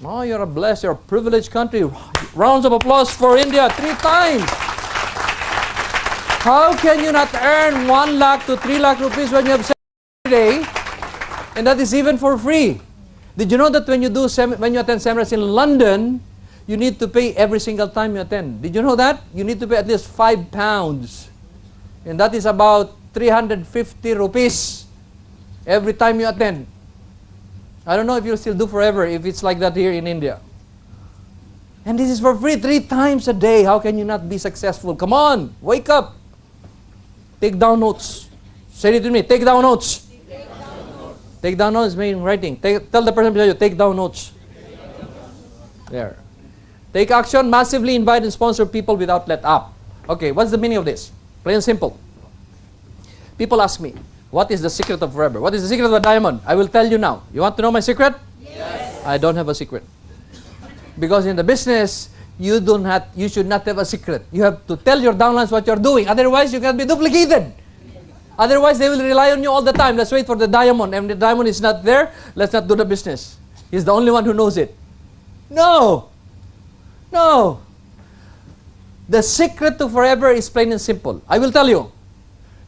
Oh, you're a blessed, you're a privileged country. Rounds of applause for India 3 times. How can you not earn 1 lakh to 3 lakh rupees when you have 7 every day? And that is even for free. Did you know that when you attend seminars in London, you need to pay every single time you attend? Did you know that? You need to pay at least £5. And that is about 350 rupees every time you attend. I don't know if you'll still do forever if it's like that here in India. And this is for free 3 times a day. How can you not be successful? Come on, wake up. Take down notes. Say it to me, take down notes. Take down notes means writing. Tell the person beside you, take down notes. There. Take action, massively invite and sponsor people without let up. Okay, what's the meaning of this? Plain and simple. People ask me, what is the secret of forever? What is the secret of a diamond? I will tell you now. You want to know my secret? Yes. I don't have a secret. Because in the business, you should not have a secret. You have to tell your downlines what you're doing. Otherwise, you can be duplicated. Otherwise, they will rely on you all the time. Let's wait for the diamond. And if the diamond is not there, let's not do the business. He's the only one who knows it. No. No. The secret to forever is plain and simple. I will tell you.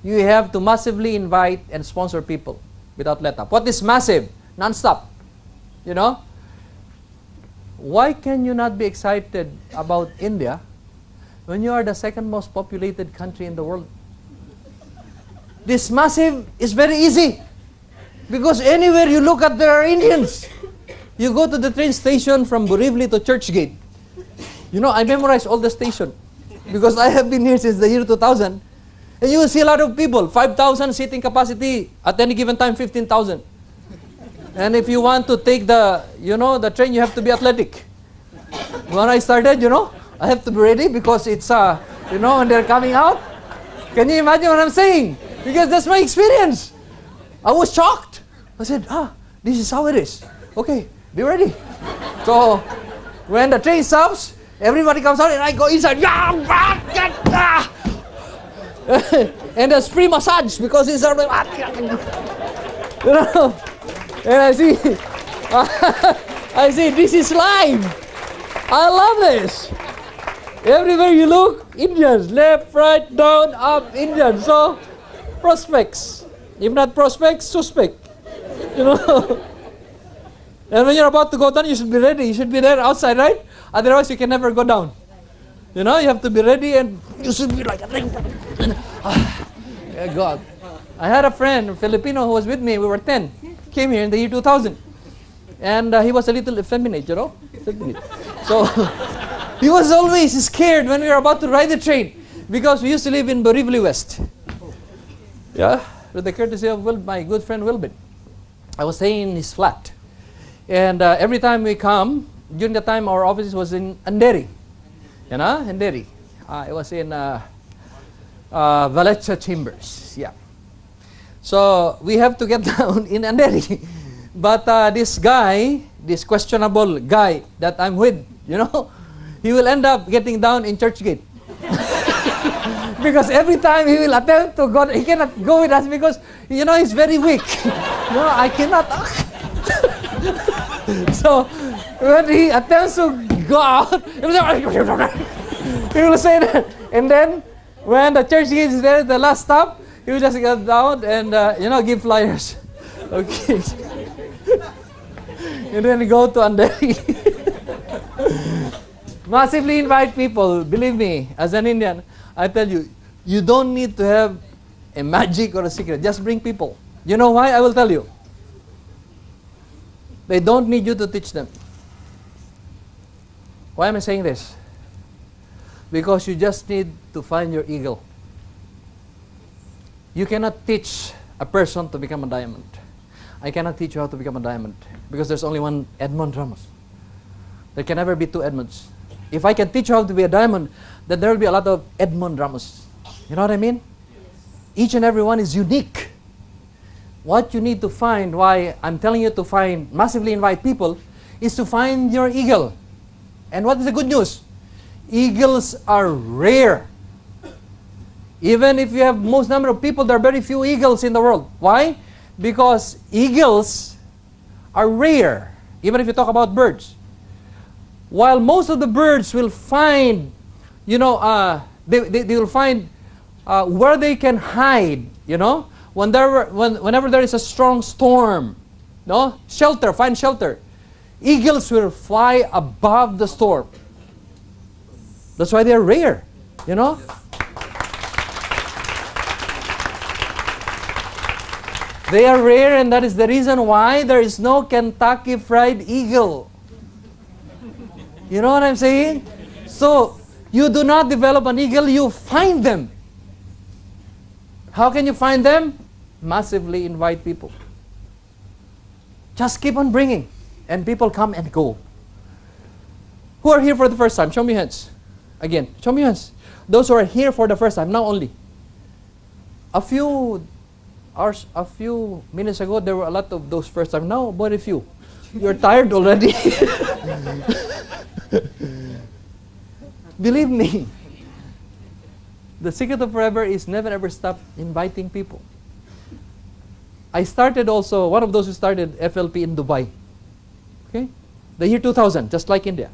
You have to massively invite and sponsor people without let up. What is massive? Non-stop. You know? Why can you not be excited about India when you are the second most populated country in the world? This massive is very easy. Because anywhere you look at, there are Indians. You go to the train station from Borivali to Churchgate. You know, I memorize all the station. Because I have been here since the year 2000. And you will see a lot of people. 5,000 seating capacity. At any given time, 15,000. And if you want to take the train, you have to be athletic. When I started, I have to be ready because it's, when they're coming out. Can you imagine what I'm saying? Because that's my experience. I was shocked. I said, this is how it is. Okay, be ready. So, when the train stops, everybody comes out and I go inside. And there's free massage because it's sort of, and I see, this is life. I love this. Everywhere you look, Indians, left, right, down, up, Indians. So, prospects. If not prospects, suspect. And when you're about to go down, you should be ready. You should be there outside, right? Otherwise, you can never go down. You have to be ready and you should be like, God. I had a friend, a Filipino, who was with me. We were 10. Came here in the year 2000. And he was a little effeminate, Effeminate. So, he was always scared when we were about to ride the train. Because we used to live in Borivali West. Yeah? With the courtesy of my good friend Wilbin. I was staying in his flat. And every time we come, during the time our office was in Andheri. Andheri. It was in Valecha Chambers. Yeah. So we have to get down in Andheri. But this guy, this questionable guy that I'm with, he will end up getting down in Churchgate. Because every time he will attempt to go, he cannot go with us because, he's very weak. I cannot. So, when he attempts to go out, he will say that. And then, when the church gate is there, the last stop, he will just get down and, give flyers. Okay. And then go to Andheri. Massively invite people. Believe me, as an Indian, I tell you, you don't need to have a magic or a secret. Just bring people. You know why? I will tell you. They don't need you to teach them. Why am I saying this? Because you just need to find your eagle. You cannot teach a person to become a diamond. I cannot teach you how to become a diamond because there's only one Edmond Ramos. There can never be two Edmonds. If I can teach you how to be a diamond, then there will be a lot of Edmond Ramos. You know what I mean? Yes. Each and every one is unique. What you need to find, why I'm telling you to find, massively invite people, is to find your eagle. And what is the good news? Eagles are rare. Even if you have most number of people, there are very few eagles in the world. Why? Because eagles are rare. Even if you talk about birds. While most of the birds will find, they will find where they can hide, whenever there is a strong storm, No? Shelter, find shelter. Eagles will fly above the storm. That's why they're rare, you know? They are rare, and that is the reason why there is no Kentucky Fried Eagle. You know what I'm saying? So, you do not develop an eagle, you find them. How can you find them? Massively invite people. Just keep on bringing, and people come and go. Who are here for the first time? Show me hands. Again, show me hands. Those who are here for the first time, now only. A few hours, a few minutes ago, there were a lot of those first time. Now, very few. You're tired already. Believe me, the secret of forever is never ever stop inviting people. I started also, one of those who started FLP in Dubai. Okay? The year 2000, just like India.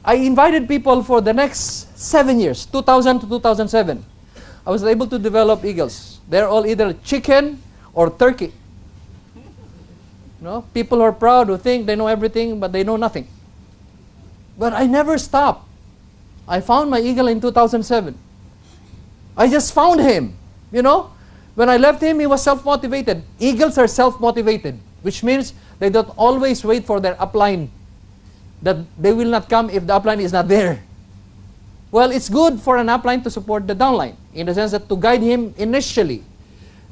I invited people for the next 7 years, 2000 to 2007. I was able to develop eagles. They're all either chicken or turkey. No? People who are proud, who think they know everything, but they know nothing. But I never stopped. I found my eagle in 2007. I just found him. You know? When I left him, he was self-motivated. Eagles are self-motivated, which means they don't always wait for their upline. That they will not come if the upline is not there. Well, it's good for an upline to support the downline, in the sense that to guide him initially.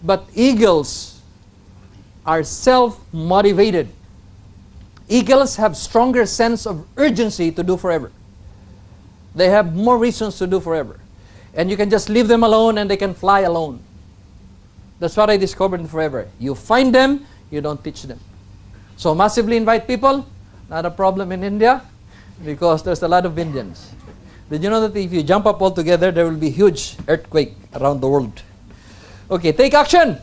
But eagles are self-motivated. Eagles have stronger sense of urgency to do forever. They have more reasons to do forever. And you can just leave them alone and they can fly alone. That's what I discovered in forever. You find them, you don't teach them. So massively invite people, not a problem in India, because there's a lot of Indians. Did you know that if you jump up all together, there will be huge earthquake around the world? Okay, take action.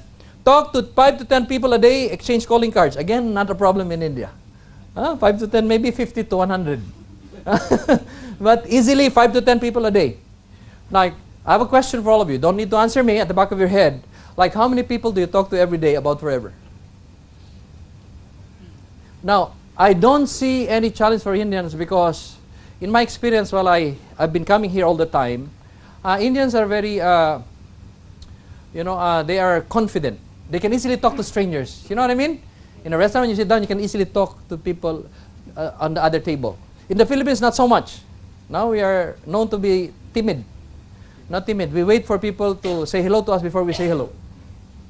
Talk to 5 to 10 people a day, exchange calling cards. Again, not a problem in India. 5 to 10, maybe 50 to 100. But easily 5 to 10 people a day. Like, I have a question for all of you. Don't need to answer me, at the back of your head. Like, how many people do you talk to every day about forever? Now, I don't see any challenge for Indians because, in my experience, while I've been coming here all the time, Indians are very, they are confident. They can easily talk to strangers. You know what I mean? In a restaurant, when you sit down, you can easily talk to people on the other table. In the Philippines, not so much. Now we are known to be timid. Not timid. We wait for people to say hello to us before we say hello.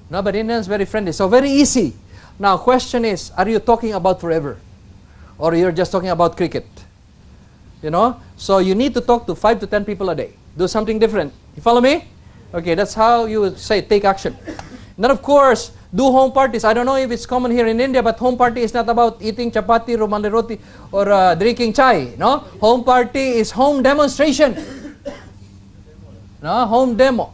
No, but Indians very friendly. So very easy. Now, question is, are you talking about forever? Or you're just talking about cricket? You know? So you need to talk to 5 to 10 people a day. Do something different. You follow me? Okay, that's how you would say take action. And then of course, do home parties. I don't know if it's common here in India, but home party is not about eating chapati, rumali roti, or drinking chai. No? Home party is home demonstration. No? Home demo.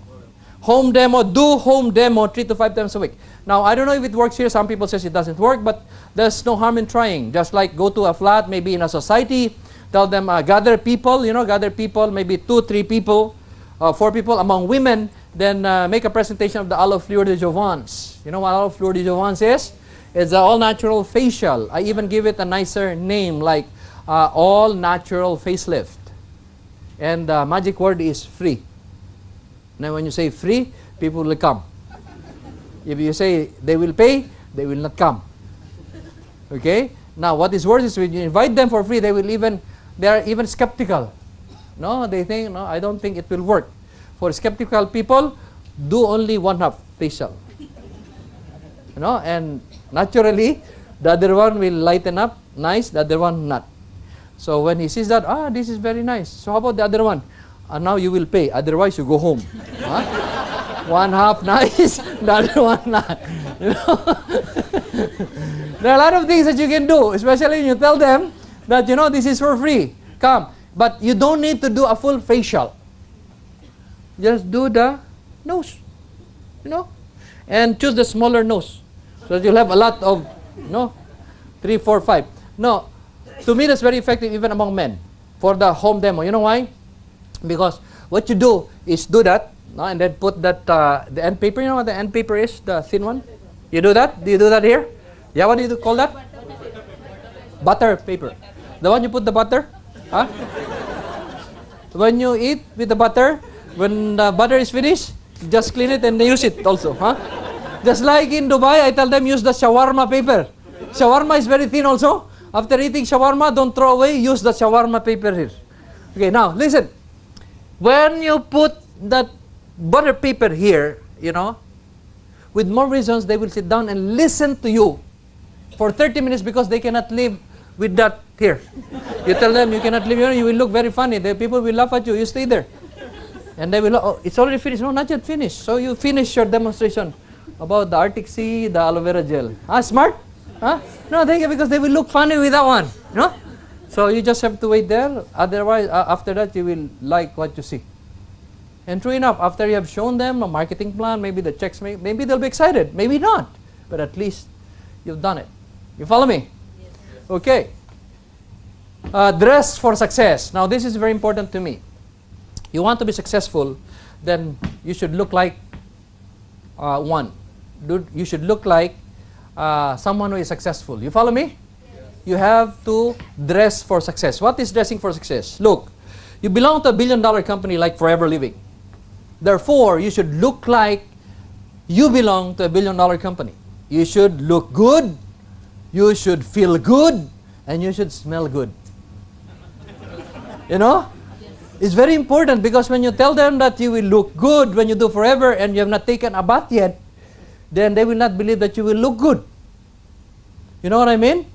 Home demo. Do home demo 3 to 5 times a week. Now, I don't know if it works here. Some people say it doesn't work, but there's no harm in trying. Just like go to a flat, maybe in a society, tell them gather people, gather people, maybe 2, 3 people, 4 people among women, then make a presentation of the Aloe Fleur de Jouvence. You know what Aloe Fleur de Jouvence is? It's an all-natural facial. I even give it a nicer name like all-natural facelift. And the magic word is free. Now, when you say free, people will come. If you say they will pay, they will not come. Okay? Now, what is worse is when you invite them for free, they are even skeptical. No, they think, no, I don't think it will work. For skeptical people, do only 1/2 facial. And naturally, the other one will lighten up, nice, the other one not. So when he sees that, this is very nice. So how about the other one? Now you will pay, otherwise you go home. 1/2 nice, the other one not. There are a lot of things that you can do, especially when you tell them that, this is for free. Come. But you don't need to do a full facial. Just do the nose, and choose the smaller nose. So that you'll have a lot of, 3, 4, 5. No, to me that's very effective even among men for the home demo. You know why? Because what you do is do that, and then put that, the end paper. You know what the end paper is? The thin one? You do that? Do you do that here? Yeah, what do you call that? Butter paper. The one you put the butter? Huh? When you eat with the butter, when the butter is finished, just clean it and use it also. Huh? Just like in Dubai, I tell them use the shawarma paper. Shawarma is very thin also. After eating shawarma, don't throw away, use the shawarma paper here. Okay, now listen. When you put that butter paper here, you know, with more reasons, they will sit down and listen to you for 30 minutes because they cannot live with that here. You tell them you cannot live here, you will look very funny. The people will laugh at you. You stay there. And they will, oh, it's already finished. No, not yet finished. So you finish your demonstration about the Arctic Sea, the aloe vera gel. Smart? Huh? No, thank you, because they will look funny with that one. You know? So you just have to wait there. Otherwise, after that, you will like what you see. And true enough, after you have shown them a marketing plan, maybe the checks, maybe they'll be excited. Maybe not. But at least you've done it. You follow me? Yes. Okay. Dress for success. Now, this is very important to me. You want to be successful, then you should look like one. You should look like someone who is successful. You follow me? Yes. You have to dress for success. What is dressing for success? Look, you belong to a billion-dollar company like Forever Living. Therefore, you should look like you belong to a billion-dollar company. You should look good, you should feel good, and you should smell good. You know? It's very important, because when you tell them that you will look good when you do Forever and you have not taken a bath yet, then they will not believe that you will look good. You know what I mean?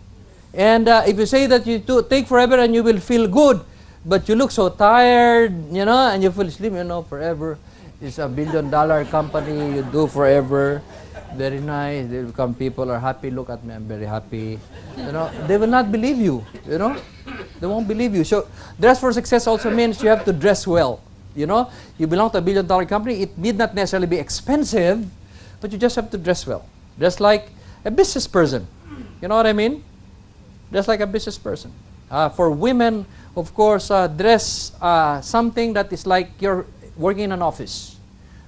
And if you say that you take Forever and you will feel good, but you look so tired, you know, and you feel sleepy, you know, Forever is a billion-dollar company, you do Forever, very nice, they will come, people are happy, look at me, I'm very happy. You know, they will not believe you, you know. They won't believe you. So, dress for success also means you have to dress well. You know, you belong to a billion-dollar company. It need not necessarily be expensive, but you just have to dress well. Dress like a business person. You know what I mean? Dress like a business person. For women, of course, dress something that is like you're working in an office.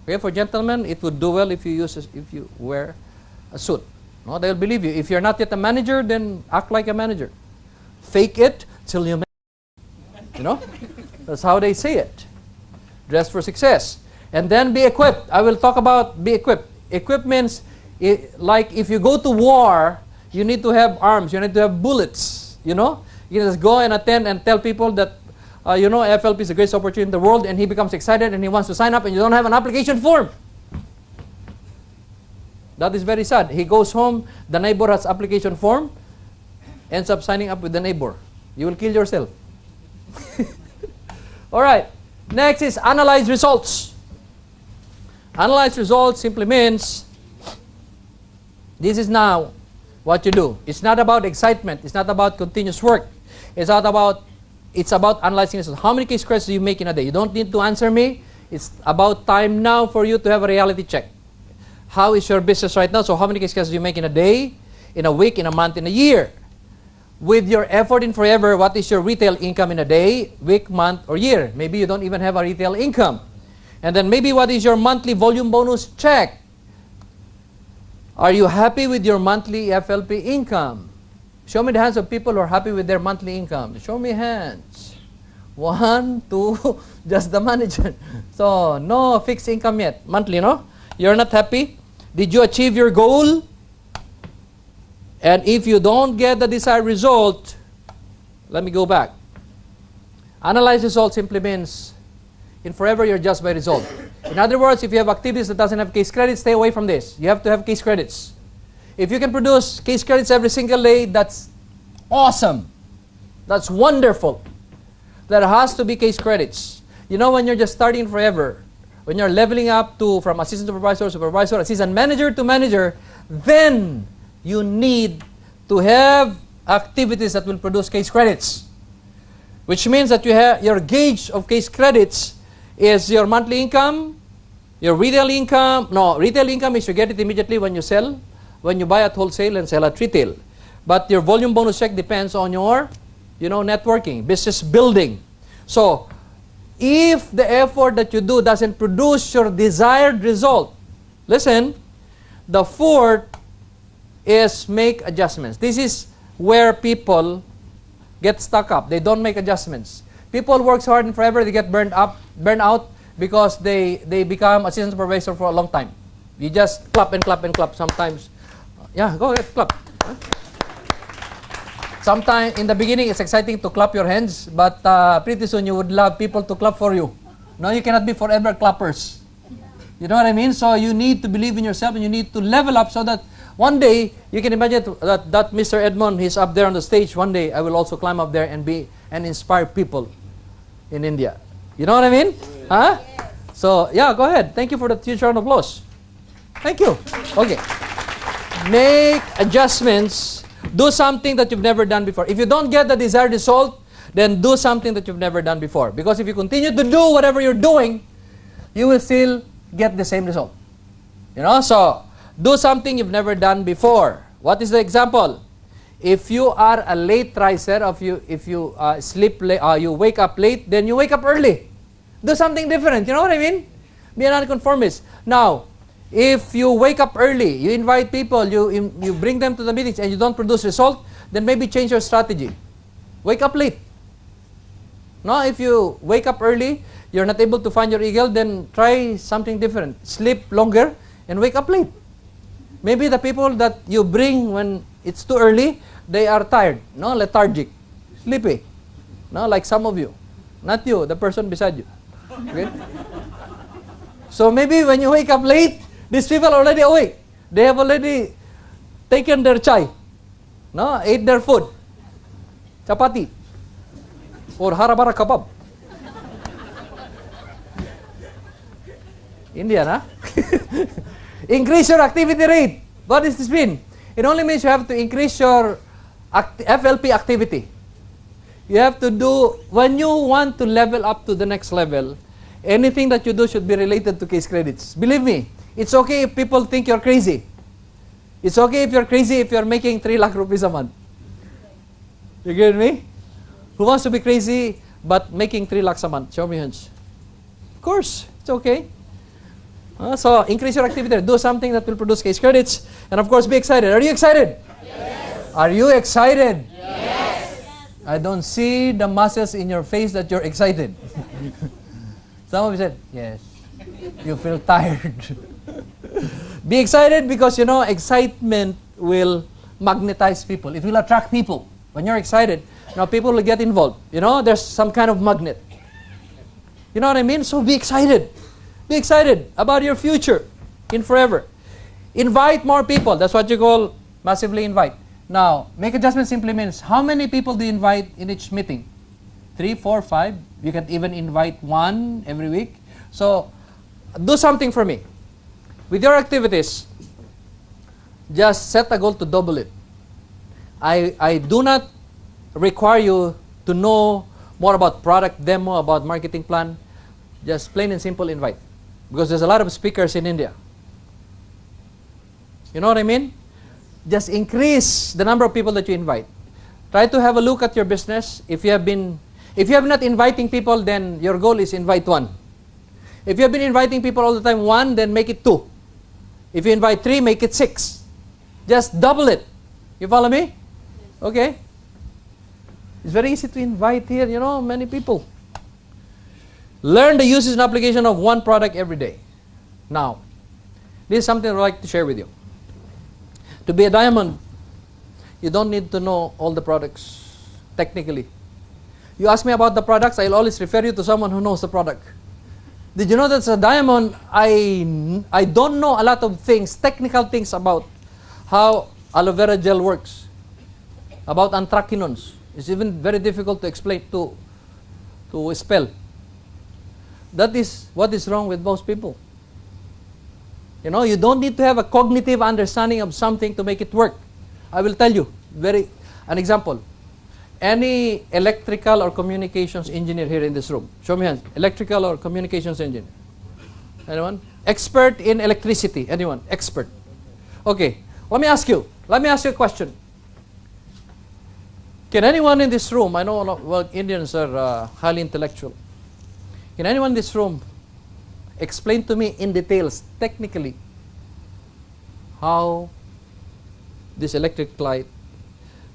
Okay, for gentlemen, it would do well if you wear a suit. No, they'll believe you. If you're not yet a manager, then act like a manager. Fake it till you make it. You know? That's how they say it. Dress for success. And then be equipped. I will talk about be equipped. Equipped means, like if you go to war, you need to have arms. You need to have bullets. You know? You can just go and attend and tell people that, you know, FLP is the greatest opportunity in the world, and he becomes excited and he wants to sign up and you don't have an application form. That is very sad. He goes home, the neighbor has application form, ends up signing up with the neighbor. You will kill yourself. All right. Next is analyze results. Analyze results simply means this is now what you do. It's not about excitement. It's not about continuous work. It's about analyzing results. How many case credits do you make in a day? You don't need to answer me. It's about time now for you to have a reality check. How is your business right now? So how many case credits do you make in a day, in a week, in a month, in a year? With your effort in Forever, what is your retail income in a day, week, month, or year? Maybe you don't even have a retail income. And then maybe what is your monthly volume bonus check? Are you happy with your monthly FLP income? Show me the hands of people who are happy with their monthly income. Show me hands. 1, 2, just the manager. So, no fixed income yet. Monthly, no? You're not happy? Did you achieve your goal? And if you don't get the desired result, let me go back. Analyze result simply means, in Forever, you're just by result. In other words, if you have activities that doesn't have case credits, stay away from this. You have to have case credits. If you can produce case credits every single day, that's awesome. That's wonderful. There has to be case credits. You know, when you're just starting Forever, when you're leveling up from assistant supervisor, supervisor, assistant manager to manager, then you need to have activities that will produce case credits. Which means that you have your gauge of case credits is your monthly income, your retail income. No, retail income is you get it immediately when you sell, when you buy at wholesale and sell at retail. But your volume bonus check depends on your, you know, networking, business building. So, if the effort that you do doesn't produce your desired result, listen, the fourth is make adjustments. This is where people get stuck up. They don't make adjustments. People work hard and forever, they get burned out because they become assistant supervisor for a long time. You just clap and clap and clap sometimes. Yeah, go ahead, clap. Sometimes in the beginning it's exciting to clap your hands, but pretty soon you would love people to clap for you. No, you cannot be forever clappers. You know what I mean? So you need to believe in yourself and you need to level up so that one day you can imagine that Mr. Edmond, he's up there on the stage. One day I will also climb up there and inspire people in India. You know what I mean? Huh? So yeah, go ahead. Thank you for the huge round of applause. Thank you. Okay. Make adjustments. Do something that you've never done before. If you don't get the desired result, then do something that you've never done before. Because if you continue to do whatever you're doing, you will still get the same result. You know, so do something you've never done before. What is the example? If you are a late riser, if you sleep late, you wake up late, then you wake up early. Do something different. You know what I mean? Be a nonconformist. Now, if you wake up early, you invite people, you bring them to the meetings, and you don't produce result, then maybe change your strategy. Wake up late. No, if you wake up early, you're not able to find your eagle, then try something different. Sleep longer and wake up late. Maybe the people that you bring when it's too early, they are tired, no, lethargic, sleepy. No, like some of you. Not you, the person beside you. Okay? So maybe when you wake up late, these people are already awake. They have already taken their chai, no, ate their food, chapati, or harabara kebab. Indian, huh? Increase your activity rate. What does this mean? It only means you have to increase your FLP activity. You have to do, when you want to level up to the next level, anything that you do should be related to case credits. Believe me, it's okay if people think you're crazy. It's okay if you're crazy if you're making 3 lakh rupees a month. You get me? Who wants to be crazy but making 3 lakhs a month? Show me hands. Of course, it's okay. So increase your activity. Do something that will produce case credits. And of course, be excited. Are you excited? Yes. Are you excited? Yes. I don't see the muscles in your face that you're excited. Some of you said, yes. You feel tired. Be excited because, you know, excitement will magnetize people. It will attract people. When you're excited, you know, people will get involved. You know, there's some kind of magnet. You know what I mean? So be excited. Be excited about your future in forever. Invite more people. That's what you call massively invite. Now, make adjustment simply means how many people do you invite in each meeting? 3, 4, 5. You can even invite 1 every week. So, do something for me. With your activities, just set a goal to double it. I do not require you to know more about product demo, about marketing plan. Just plain and simple invite. Because there's a lot of speakers in India. You know what I mean? Just increase the number of people that you invite. Try to have a look at your business. If you have not inviting people, then your goal is invite 1. If you have been inviting people all the time 1, then make it 2. If you invite 3, make it 6. Just double it. You follow me? Okay. It's very easy to invite here, you know, many people. Learn the uses and application of one product every day. Now, this is something I'd like to share with you. To be a diamond, you don't need to know all the products technically. You ask me about the products, I'll always refer you to someone who knows the product. Did you know that as a diamond, I don't know a lot of things, technical things about how aloe vera gel works, about anthracnons. It's even very difficult to explain, to spell. That is what is wrong with most people. You know, you don't need to have a cognitive understanding of something to make it work. I will tell you, an example. Any electrical or communications engineer here in this room? Show me hands. Electrical or communications engineer? Anyone? Expert in electricity? Anyone? Expert? Okay. Let me ask you a question. Can anyone in this room, I know well, Indians are highly intellectual. Can anyone in this room explain to me in details, technically, how this electric light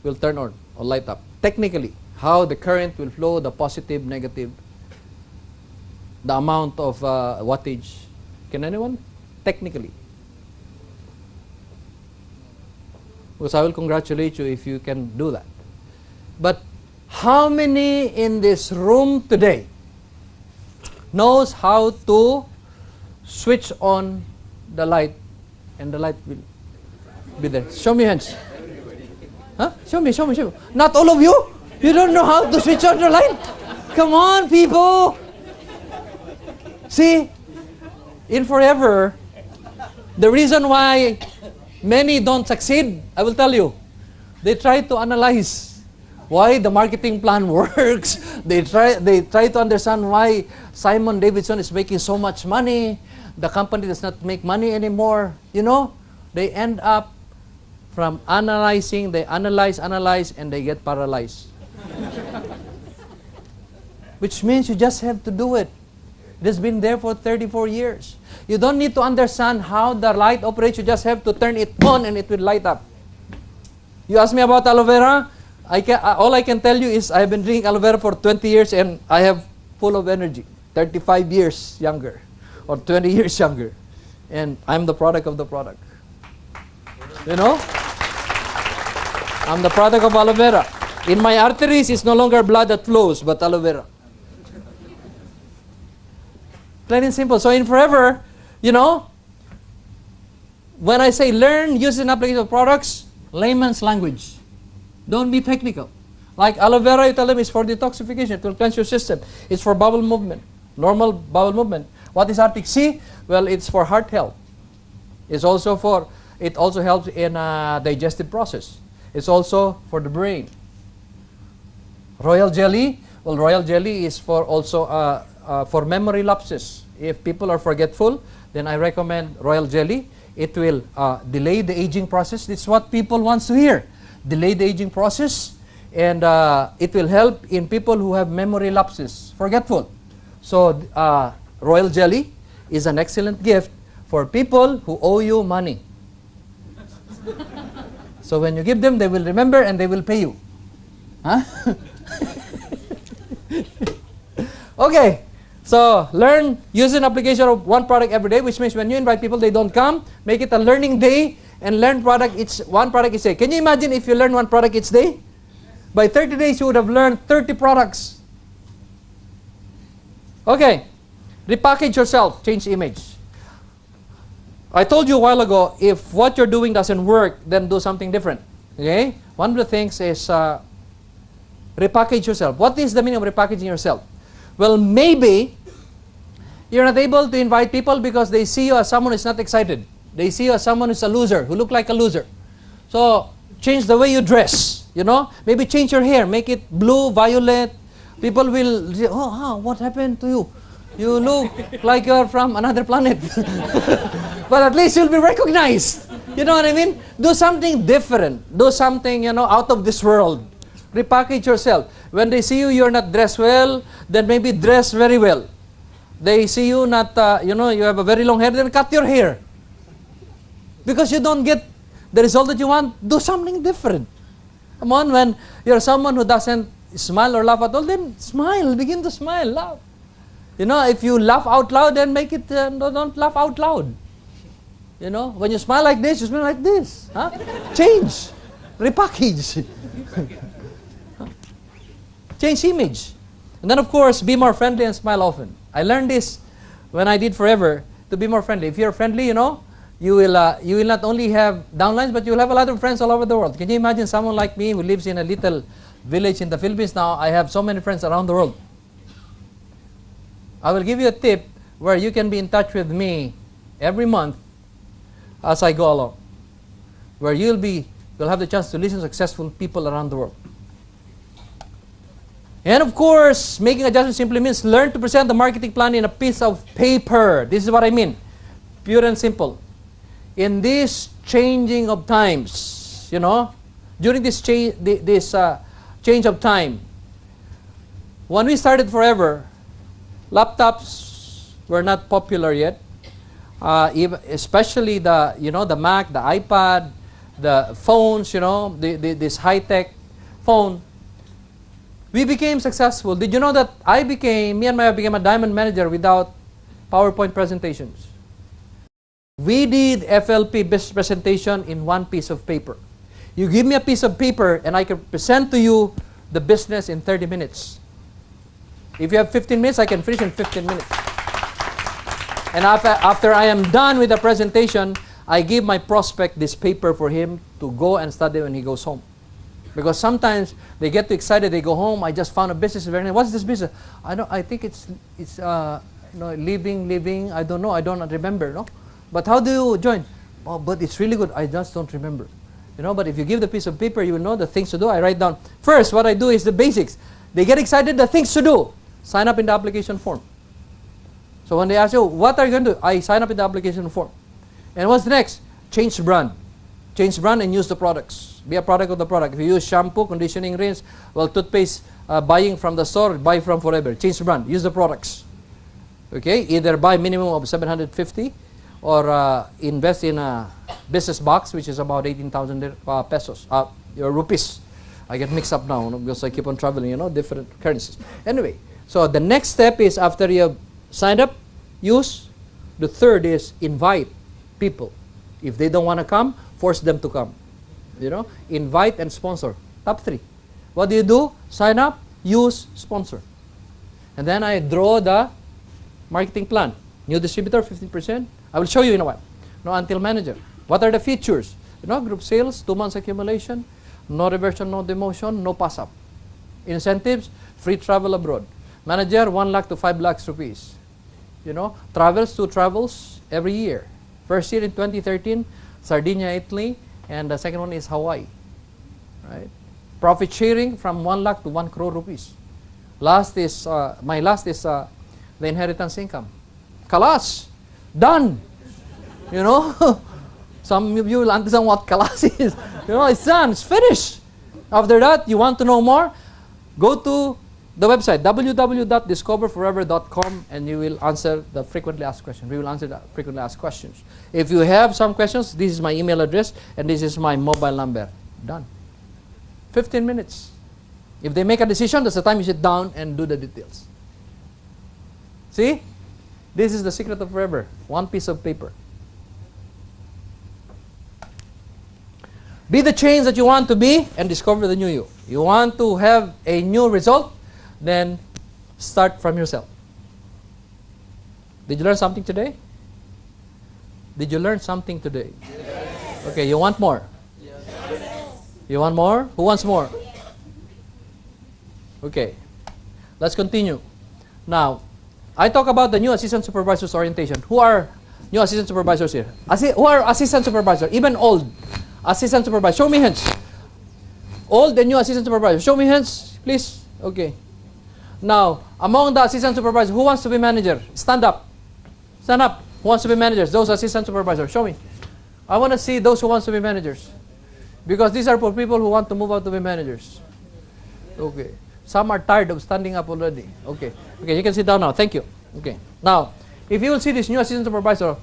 will turn on or light up. Technically, how the current will flow, the positive, negative, the amount of wattage. Can anyone? Technically. Because I will congratulate you if you can do that. But how many in this room today knows how to switch on the light and the light will be there? Show me hands. Huh? Show me. Not all of you? You don't know how to switch on the light? Come on, people. See, in forever, the reason why many don't succeed, I will tell you. They try to analyze why the marketing plan works. They try to understand why Simon Davidson is making so much money. The company does not make money anymore. You know, they end up from analyzing, they analyze, and they get paralyzed. Which means you just have to do it. It has been there for 34 years. You don't need to understand how the light operates. You just have to turn it on and it will light up. You ask me about aloe vera, all I can tell you is I have been drinking aloe vera for 20 years and I have full of energy. 35 years younger or 20 years younger. And I'm the product of the product. You know? I'm the product of aloe vera. In my arteries, it's no longer blood that flows, but aloe vera. Plain and simple. So in forever, you know, when I say learn, use and application of products, layman's language. Don't be technical. Like aloe vera, you tell them it's for detoxification. It will cleanse your system. It's for bowel movement, normal bowel movement. What is Arctic Sea? Well, it's for heart health. It also helps in digestive process. It's also for the brain. Royal jelly. Well, royal jelly is for also for memory lapses. If people are forgetful, then I recommend royal jelly. It will delay the aging process. This is what people want to hear. Delay the aging process, and it will help in people who have memory lapses, forgetful. So royal jelly is an excellent gift for people who owe you money. So when you give them, they will remember and they will pay you. Huh? Okay. So learn, use an application of one product every day, which means when you invite people, they don't come. Make it a learning day and learn one product each day. Can you imagine if you learn one product each day? By 30 days, you would have learned 30 products. Okay. Repackage yourself. Change image. I told you a while ago, if what you're doing doesn't work, then do something different. Okay? One of the things is repackage yourself. What is the meaning of repackaging yourself? Well, maybe you're not able to invite people because they see you as someone who's not excited. They see you as someone who's a loser, who look like a loser. So, change the way you dress, you know? Maybe change your hair, make it blue, violet. People will say, oh, what happened to you? You look like you're from another planet. But at least you'll be recognized. You know what I mean? Do something different. Do something, you know, out of this world. Repackage yourself. When they see you, you're not dressed well, then maybe dress very well. They see you not, you know, you have a very long hair, then cut your hair. Because you don't get the result that you want, do something different. Come on, when you're someone who doesn't smile or laugh at all, then smile, begin to smile, laugh. You know, if you laugh out loud, then make it, don't laugh out loud. You know, when you smile like this, you smile like this. Huh? Change. Repackage. Change image. And then, of course, be more friendly and smile often. I learned this when I did Forever, to be more friendly. If you're friendly, you know, you will not only have downlines, but you will have a lot of friends all over the world. Can you imagine someone like me who lives in a little village in the Philippines now? I have so many friends around the world. I will give you a tip where you can be in touch with me every month as I go along, where you'll have the chance to listen to successful people around the world. And of course, making adjustments simply means learn to present the marketing plan in a piece of paper. This is what I mean. Pure and simple. In this changing of times, you know, during this change of time, when we started Forever, laptops were not popular yet. Especially the Mac, the iPad, the phones, you know, this high-tech phone. We became successful. Did you know that me and my wife became a diamond manager without PowerPoint presentations? We did FLP business presentation in one piece of paper. You give me a piece of paper and I can present to you the business in 30 minutes. If you have 15 minutes, I can finish in 15 minutes. And after I am done with the presentation, I give my prospect this paper for him to go and study when he goes home. Because sometimes they get too excited, they go home, I just found a business. What's this business? I think it's living, I don't know, I don't remember, no? But how do you join? Oh, but it's really good, I just don't remember. You know, but if you give the piece of paper, you will know the things to do. I write down. First, what I do is the basics. They get excited, the things to do. Sign up in the application form. So when they ask you, what are you going to do? I sign up in the application form. And what's next? Change brand. Change brand and use the products. Be a product of the product. If you use shampoo, conditioning, rinse, well, toothpaste, buying from the store, buy from forever. Change brand. Use the products. Okay? Either buy minimum of 750 or invest in a business box, which is about 18,000 pesos, your rupees. I get mixed up now because I keep on traveling, you know, different currencies. Anyway, so the next step is after you have signed up, use. The third is invite people. If they don't want to come, force them to come. You know, invite and sponsor. Top 3. What do? Sign up, use, sponsor. And then I draw the marketing plan. New distributor, 15%. I will show you in a while. No, until manager. What are the features? You know, group sales, 2 months accumulation, no reversion, no demotion, no pass-up. Incentives, free travel abroad. Manager, 1 lakh to 5 lakhs rupees. You know, travels, 2 travels every year. First year in 2013, Sardinia, Italy, and the second one is Hawaii. Right? Profit sharing from 1 lakh to 1 crore rupees. My last is the inheritance income. Kalas, done. You know, some of you will understand what kalas is. You know, it's done, it's finished. After that, you want to know more? Go to the website, www.discoverforever.com, and you will answer the frequently asked questions. We will answer the frequently asked questions. If you have some questions, this is my email address, and this is my mobile number. Done. 15 minutes. If they make a decision, that's the time you sit down and do the details. See? This is the secret of forever. One piece of paper. Be the change that you want to be and discover the new you. You want to have a new result? Then start from yourself. Did you learn something today? Did you learn something today? Yes. Okay, you want more? Yes. You want more? Who wants more? Okay, let's continue. Now, I talk about the new assistant supervisors orientation. Who are new assistant supervisors here? Who are assistant supervisors? Even old assistant supervisors. Show me hands. Old and new assistant supervisors. Show me hands, please. Okay. Now, among the assistant supervisors, who wants to be manager? Stand up. Stand up. Who wants to be managers? Those assistant supervisors. Show me. I want to see those who wants to be managers. Because these are for people who want to move out to be managers. Okay. Some are tired of standing up already. Okay. Okay, you can sit down now. Thank you. Okay. Now, if you will see this new assistant supervisor,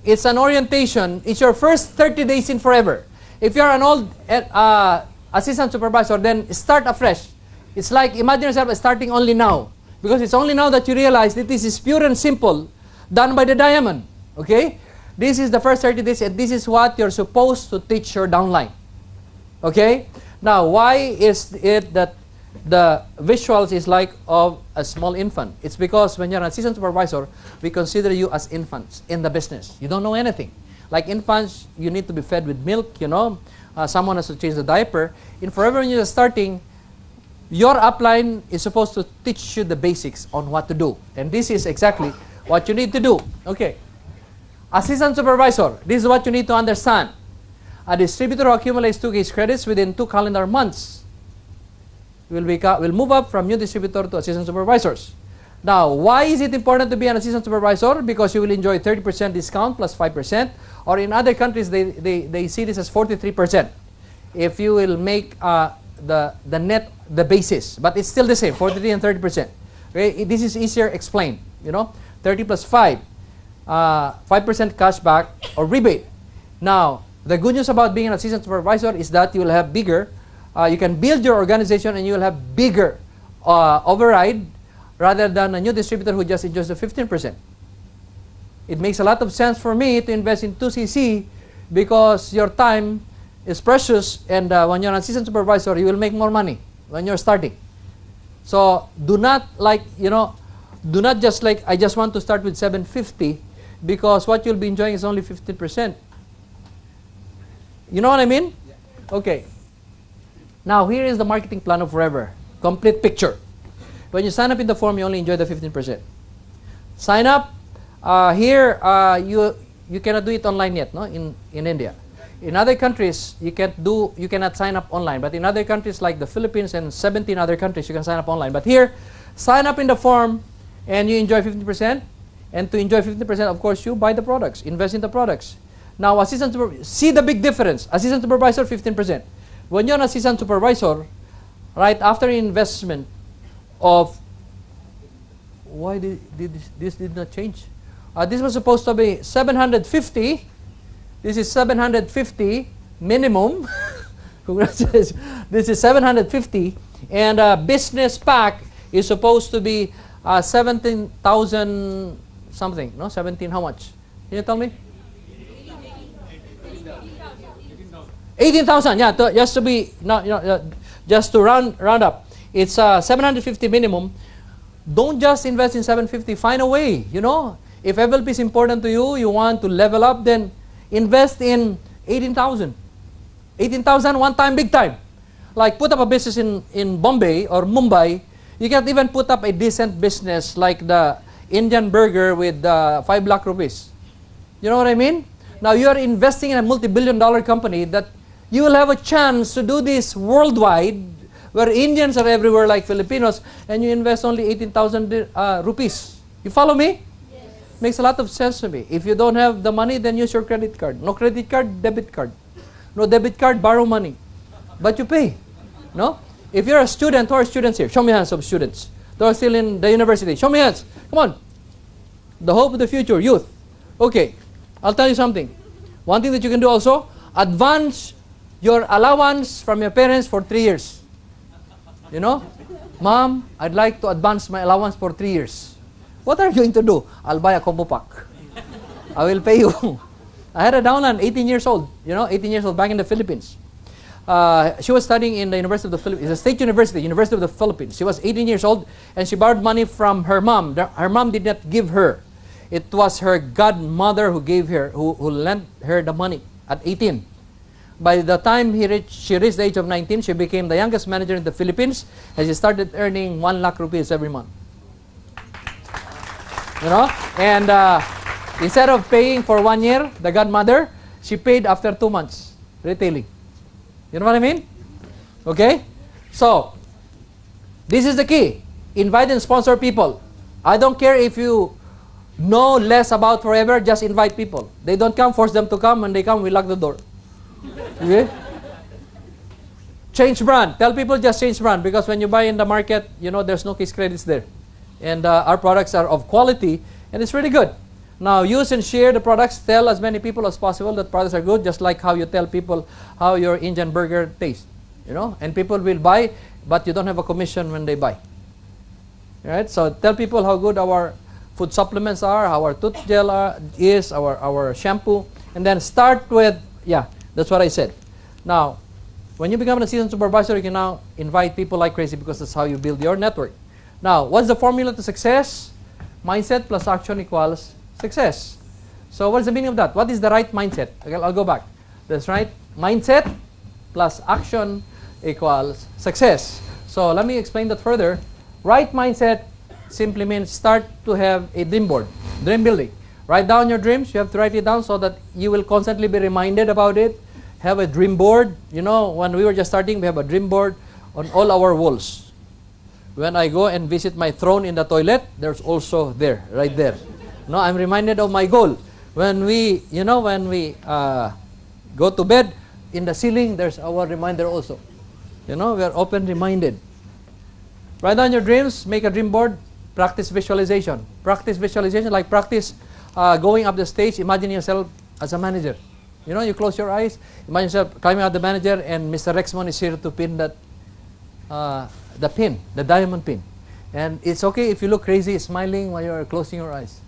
it's an orientation. It's your first 30 days in forever. If you're an old assistant supervisor, then start afresh. It's like, imagine yourself starting only now. Because it's only now that you realize that this is pure and simple, done by the diamond. Okay? This is the first 30 days, and this is what you're supposed to teach your downline. Okay? Now, why is it that the visuals is like of a small infant? It's because when you're an assistant supervisor, we consider you as infants in the business. You don't know anything. Like infants, you need to be fed with milk, you know. Someone has to change the diaper. In forever, when you're starting, your upline is supposed to teach you the basics on what to do. And this is exactly what you need to do. Okay. Assistant supervisor, this is what you need to understand. A distributor who accumulates 2 case credits within 2 calendar months will move up from new distributor to assistant supervisors. Now, why is it important to be an assistant supervisor? Because you will enjoy 30% discount plus 5%. Or in other countries, they see this as 43%. If you will make the basis. But it's still the same, 43 and 30%. Okay? This is easier explained. You know, 30 plus 5, 5% cashback or rebate. Now, The good news about being an assistant supervisor is that you will have bigger, you can build your organization and you will have bigger override rather than a new distributor who just enjoys the 15%. It makes a lot of sense for me to invest in 2CC because your time is precious, and when you're an assistant supervisor, you will make more money when you're starting. So do not do not just like, I just want to start with 750 because what you'll be enjoying is only 15%. You know what I mean? Yeah. Okay. Now here is the marketing plan of Forever. Complete picture. When you sign up in the form, you only enjoy the 15%. Sign up. Here, you cannot do it online yet, no? In India. In other countries, you cannot sign up online. But in other countries like the Philippines and 17 other countries, you can sign up online. But here, sign up in the form and you enjoy 15%. And to enjoy 15%, of course, you buy the products, invest in the products. Now, see the big difference. Assistant supervisor, 15%. When you're an assistant supervisor, right after investment of, why this did not change? This was supposed to be 750. This is 750 minimum. Congratulations. This is 750. And business pack is supposed to be 17,000 something. No, 17 how much? Can you tell me? 18,000. Yeah, just to be just to round up. It's 750 minimum. Don't just invest in 750. Find a way. You know, if FLP is important to you, you want to level up, then invest in 18,000. 18,000 one time, big time. Like put up a business in Bombay or Mumbai. You can't even put up a decent business like the Indian burger with 5 lakh rupees. You know what I mean? Now you are investing in a multi-billion-dollar company that you will have a chance to do this worldwide, where Indians are everywhere like Filipinos, and you invest only 18,000 rupees. You follow me? Yes. Makes a lot of sense to me. If you don't have the money, then use your credit card. No credit card, debit card. No debit card, borrow money. But you pay. No? If you're a student, who are students here? Show me hands of students. Those still in the university. Show me hands. Come on. The hope of the future, youth. Okay. I'll tell you something. One thing that you can do also, advance your allowance from your parents for 3 years. You know? Mom, I'd like to advance my allowance for 3 years. What are you going to do? I'll buy a combo pack. I will pay you. I had a downline, 18 years old. You know, 18 years old back in the Philippines. She was studying in the University of the Philippines. It's a state university, University of the Philippines. She was 18 years old and she borrowed money from her mom. Her mom did not give her. It was her godmother who gave her, who lent her the money at 18. By the time she reached the age of 19, she became the youngest manager in the Philippines, and she started earning 1 lakh rupees every month. You know? And instead of paying for 1 year, the godmother, she paid after 2 months, retailing. You know what I mean? Okay? So, this is the key. Invite and sponsor people. I don't care if you know less about Forever, just invite people. They don't come, force them to come. When they come, we lock the door. Okay? Change brand. Tell people just change brand, because when you buy in the market, you know, there's no case credits there. And our products are of quality, and it's really good. Now, use and share the products. Tell as many people as possible that products are good, just like how you tell people how your Indian burger tastes. You know, and people will buy, but you don't have a commission when they buy. All right? So tell people how good our food supplements are, how our tooth gel is, our shampoo, and then start with, yeah, that's what I said. Now, when you become an assistant supervisor, you can now invite people like crazy, because that's how you build your network. Now, what's the formula to success? Mindset plus action equals success. So what's the meaning of that? What is the right mindset? Okay, I'll go back. That's right. Mindset plus action equals success. So let me explain that further. Right mindset simply means start to have a dream board, dream building. Write down your dreams. You have to write it down so that you will constantly be reminded about it. Have a dream board. You know, when we were just starting, we have a dream board on all our walls. When I go and visit my throne in the toilet, there's also there, right there. No, I'm reminded of my goal. When we, you know, when we go to bed, in the ceiling, there's our reminder also. You know, we are open reminded. Write down your dreams, make a dream board, practice visualization. Practice visualization, like practice going up the stage, imagine yourself as a manager. You know, you close your eyes, imagine yourself climbing out the manager, and Mr. Rexmond is here to pin that, the diamond pin. And it's okay if you look crazy, smiling while you're closing your eyes.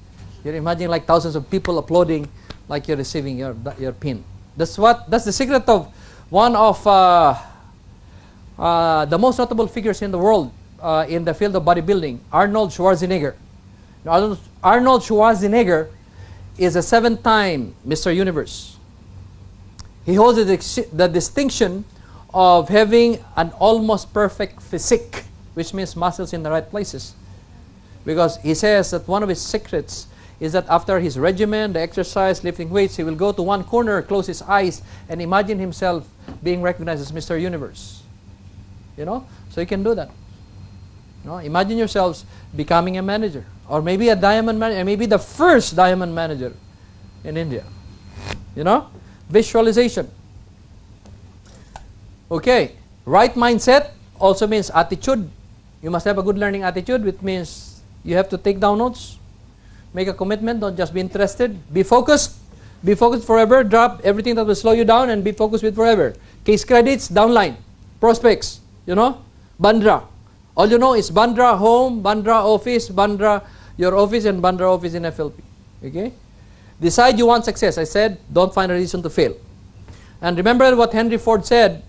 You're imagining like thousands of people applauding like you're receiving your pin. That's the secret of one of the most notable figures in the world in the field of bodybuilding, Arnold Schwarzenegger. Now, Arnold Schwarzenegger is a 7-time Mr. Universe. He holds the distinction of having an almost perfect physique, which means muscles in the right places. Because he says that one of his secrets is that after his regimen, the exercise, lifting weights, he will go to one corner, close his eyes, and imagine himself being recognized as Mr. Universe. You know? So you can do that. You know? Imagine yourselves becoming a manager, or maybe a diamond manager, maybe the first diamond manager in India. You know? Visualization. Okay. Right mindset also means attitude. You must have a good learning attitude, which means you have to take down notes. Make a commitment, don't just be interested. Be focused. Be focused forever. Drop everything that will slow you down and be focused with forever. Case credits, downline. Prospects, you know. Bandra. All you know is Bandra home, Bandra office, Bandra your office, and Bandra office in FLP. Okay? Decide you want success. I said, don't find a reason to fail. And remember what Henry Ford said,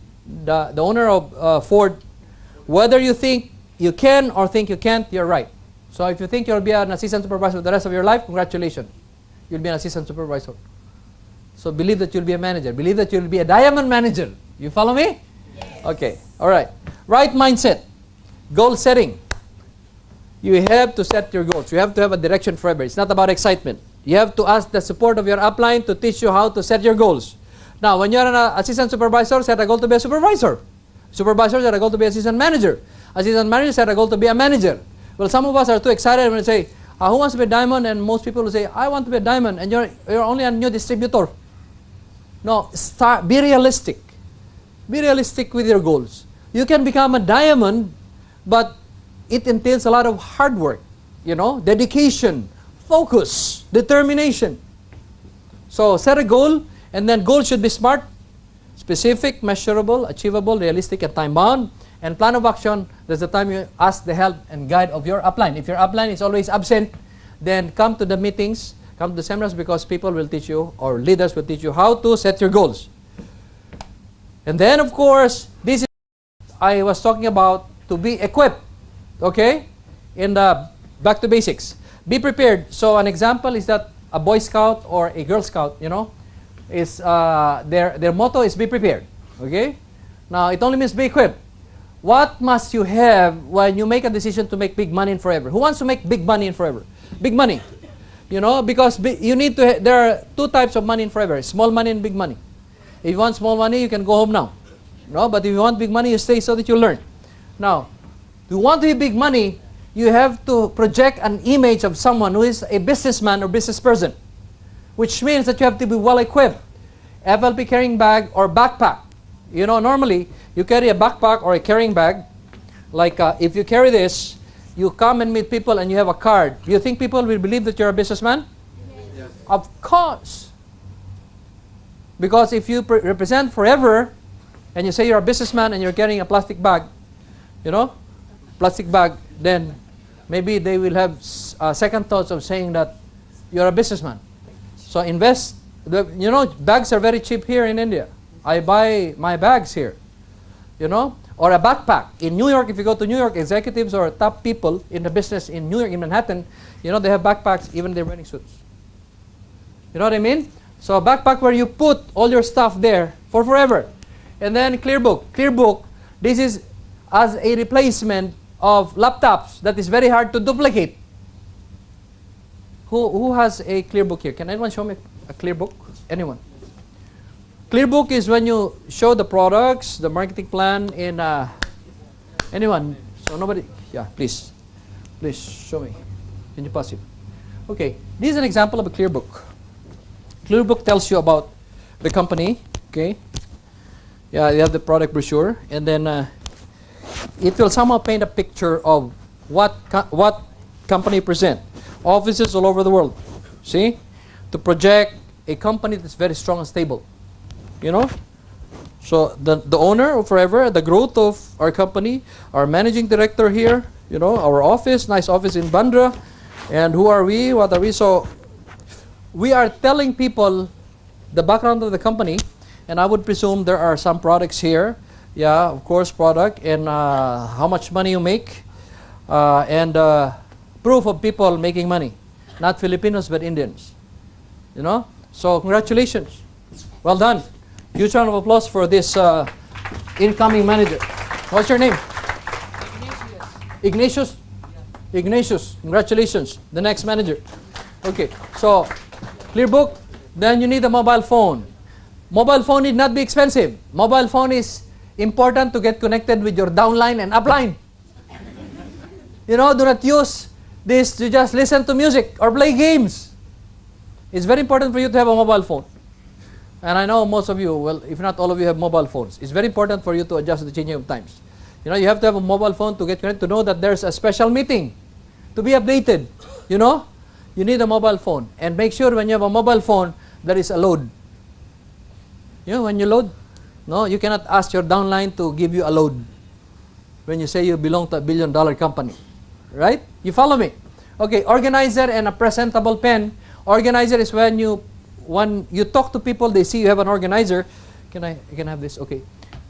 the owner of Ford, whether you think you can or think you can't, you're right. So if you think you'll be an assistant supervisor for the rest of your life, congratulations. You'll be an assistant supervisor. So believe that you'll be a manager. Believe that you'll be a diamond manager. You follow me? Yes. Okay. All right. Right mindset. Goal setting. You have to set your goals. You have to have a direction forever. It's not about excitement. You have to ask the support of your upline to teach you how to set your goals. Now, when you're an assistant supervisor, set a goal to be a supervisor. Supervisor set a goal to be assistant manager. Assistant manager set a goal to be a manager. Well, some of us are too excited when we say, who wants to be a diamond? And most people will say, I want to be a diamond. And you're only a new distributor. No, be realistic. Be realistic with your goals. You can become a diamond, but it entails a lot of hard work, you know, dedication, focus, determination. So set a goal, and then goals should be smart, specific, measurable, achievable, realistic, and time-bound. And plan of action, there's the time you ask the help and guide of your upline. If your upline is always absent, then come to the meetings, come to the seminars, because people will teach you, or leaders will teach you how to set your goals. And then, of course, this is I was talking about, to be equipped, okay, in the back to basics. Be prepared. So an example is that a Boy Scout or a Girl Scout, you know, is their motto is be prepared, okay? Now, it only means be equipped. What must you have when you make a decision to make big money in forever? Who wants to make big money in forever? Big money, you know, because you need to, there are two types of money in forever, small money and big money. If you want small money, you can go home now. No, but if you want big money, you stay so that you learn. Now, if you want to be big money, you have to project an image of someone who is a businessman or business person, which means that you have to be well equipped. FLP carrying bag or backpack. You know, normally you carry a backpack or a carrying bag. Like if you carry this, you come and meet people and you have a card. Do you think people will believe that you're a businessman? Yes. Of course. Because if you represent forever and you say you're a businessman and you're carrying a plastic bag, you know, plastic bag, then maybe they will have second thoughts of saying that you're a businessman. So invest. You know, bags are very cheap here in India. I buy my bags here, you know, or a backpack. In New York, if you go to New York, executives or top people in the business in New York, in Manhattan, you know, they have backpacks, even they're wearing suits. You know what I mean? So a backpack where you put all your stuff there for forever. And then Clearbook. Clearbook, this is as a replacement of laptops that is very hard to duplicate. Who has a Clearbook here? Can anyone show me a Clearbook? Anyone? Clearbook is when you show the products, the marketing plan in anyone. So nobody, yeah, please show me. Can you pass it? Okay, this is an example of a Clearbook. Clearbook tells you about the company, okay? Yeah, you have the product brochure, and then it will somehow paint a picture of what company present. Offices all over the world, see? To project a company that's very strong and stable. you know. So the owner of Forever, the growth of our company, our managing director here, you know, our office, nice office in Bandra. And who are we? What are we? So we are telling people the background of the company, and I would presume there are some products here. Yeah, of course, product, and how much money you make, and proof of people making money. Not Filipinos, but Indians. You know? So congratulations. Well done. Huge round of applause for this incoming manager. What's your name? Ignatius? Ignatius. Congratulations. The next manager. Okay. So, clear book. Then you need a mobile phone. Mobile phone need not be expensive. Mobile phone is important to get connected with your downline and upline. You know, do not use this to just listen to music or play games. It's very important for you to have a mobile phone. And I know most of you, well, if not all of you have mobile phones. It's very important for you to adjust to the changing of times. You know, you have to have a mobile phone to get connected, to know that there's a special meeting, to be updated. You know, you need a mobile phone. And make sure when you have a mobile phone, there is a load. You know, when you load, no, you cannot ask your downline to give you a load when you say you belong to a billion-dollar company. Right? You follow me? Okay, organizer and a presentable pen. Organizer is when you talk to people, they see you have an organizer. Can I have this? Okay.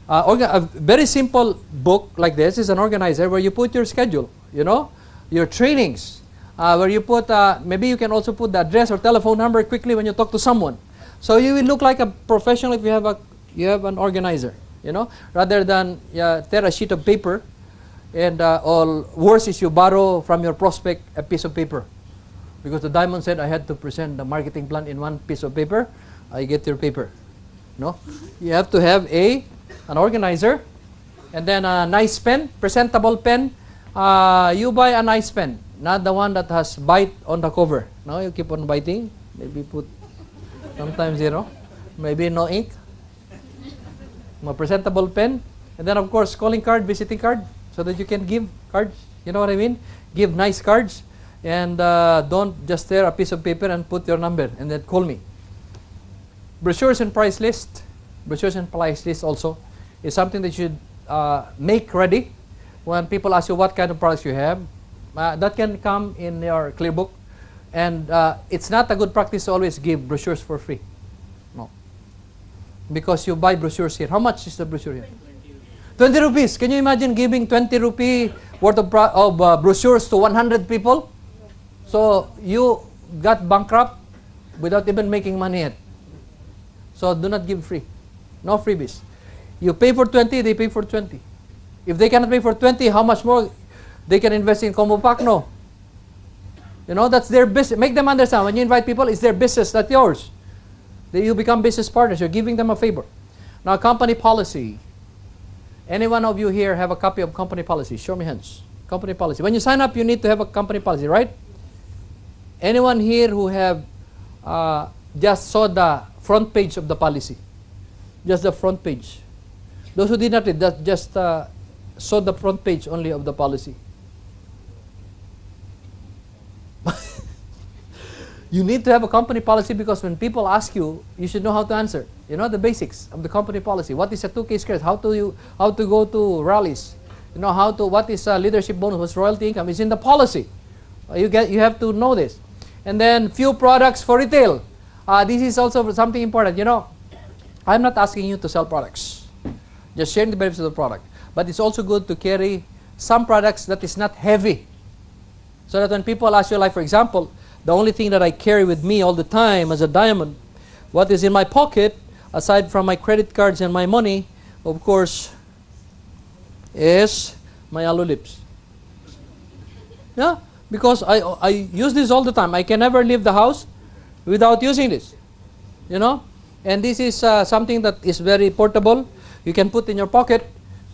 A very simple book like this is an organizer where you put your schedule, you know, your trainings, where you put, maybe you can also put the address or telephone number quickly when you talk to someone. So you will look like a professional if you have an organizer, you know, rather than tear a sheet of paper, and or worse is you borrow from your prospect a piece of paper. Because the diamond said I had to present the marketing plan in one piece of paper, I get your paper. No? You have to have an organizer, and then a nice pen, presentable pen. You buy a nice pen, not the one that has bite on the cover. No, you keep on biting. Maybe put sometimes, you know, maybe no ink. A presentable pen, and then of course calling card, visiting card, so that you can give cards. You know what I mean? Give nice cards. And don't just tear a piece of paper and put your number and then call me. Brochures and price list. Brochures and price list also is something that you should make ready when people ask you what kind of products you have. That can come in your clear book. And it's not a good practice to always give brochures for free. No. Because you buy brochures here. How much is the brochure here? 20 rupees. Can you imagine giving 20 rupee worth of brochures to 100 people? So you got bankrupt without even making money yet. So do not give free. No freebies. You pay for 20, they pay for 20. If they cannot pay for 20, how much more they can invest in combo pack? No. You know, that's their business. Make them understand. When you invite people, it's their business, not yours. You become business partners. You're giving them a favor. Now, company policy. Any one of you here have a copy of company policy? Show me hands. Company policy. When you sign up, you need to have a company policy, right? Anyone here who have just saw the front page of the policy? Just the front page. Those who did not read, that just saw the front page only of the policy. You need to have a company policy because when people ask you, you should know how to answer. You know the basics of the company policy. What is a 2K script? How to go to rallies? You know what is a leadership bonus? What's royalty income? It's in the policy. You have to know this. And then few products for retail. This is also something important. You know, I'm not asking you to sell products. Just sharing the benefits of the product. But it's also good to carry some products that is not heavy. So that when people ask you, like for example, the only thing that I carry with me all the time as a diamond, what is in my pocket, aside from my credit cards and my money, of course, is my aloe lips. Yeah? Because I use this all the time. I can never leave the house without using this. You know? And this is something that is very portable. You can put in your pocket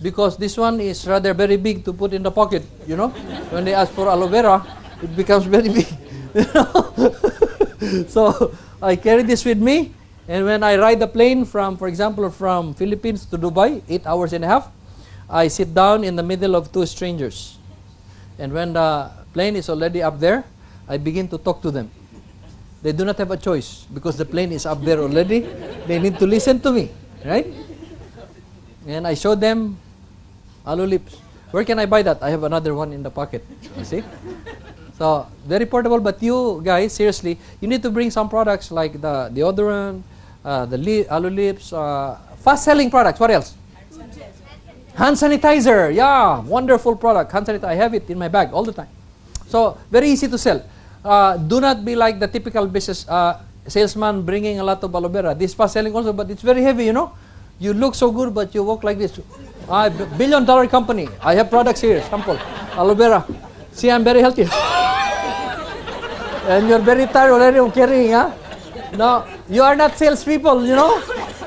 because this one is rather very big to put in the pocket. You know? When they ask for aloe vera, it becomes very big. You know? So I carry this with me. And when I ride the plane from, for example, from Philippines to Dubai, 8 hours and a half, I sit down in the middle of two strangers. And when the plane is already up there, I begin to talk to them. They do not have a choice because the plane is up there already. They need to listen to me. Right? And I showed them aloe lips. Where can I buy that? I have another one in the pocket. You see? So, very portable, but you guys, seriously, you need to bring some products like the deodorant, aloe lips, fast-selling products. What else? Hand sanitizer. Yeah, wonderful product. Hand sanitizer. I have it in my bag all the time. So, very easy to sell. Do not be like the typical business salesman bringing a lot of aloe vera. This fast-selling also, but it's very heavy, you know. You look so good, but you walk like this. Billion-dollar company. I have products here. Sample. Aloe vera. See, I'm very healthy. And you're very tired already of carrying, huh? No, you are not salespeople, you know?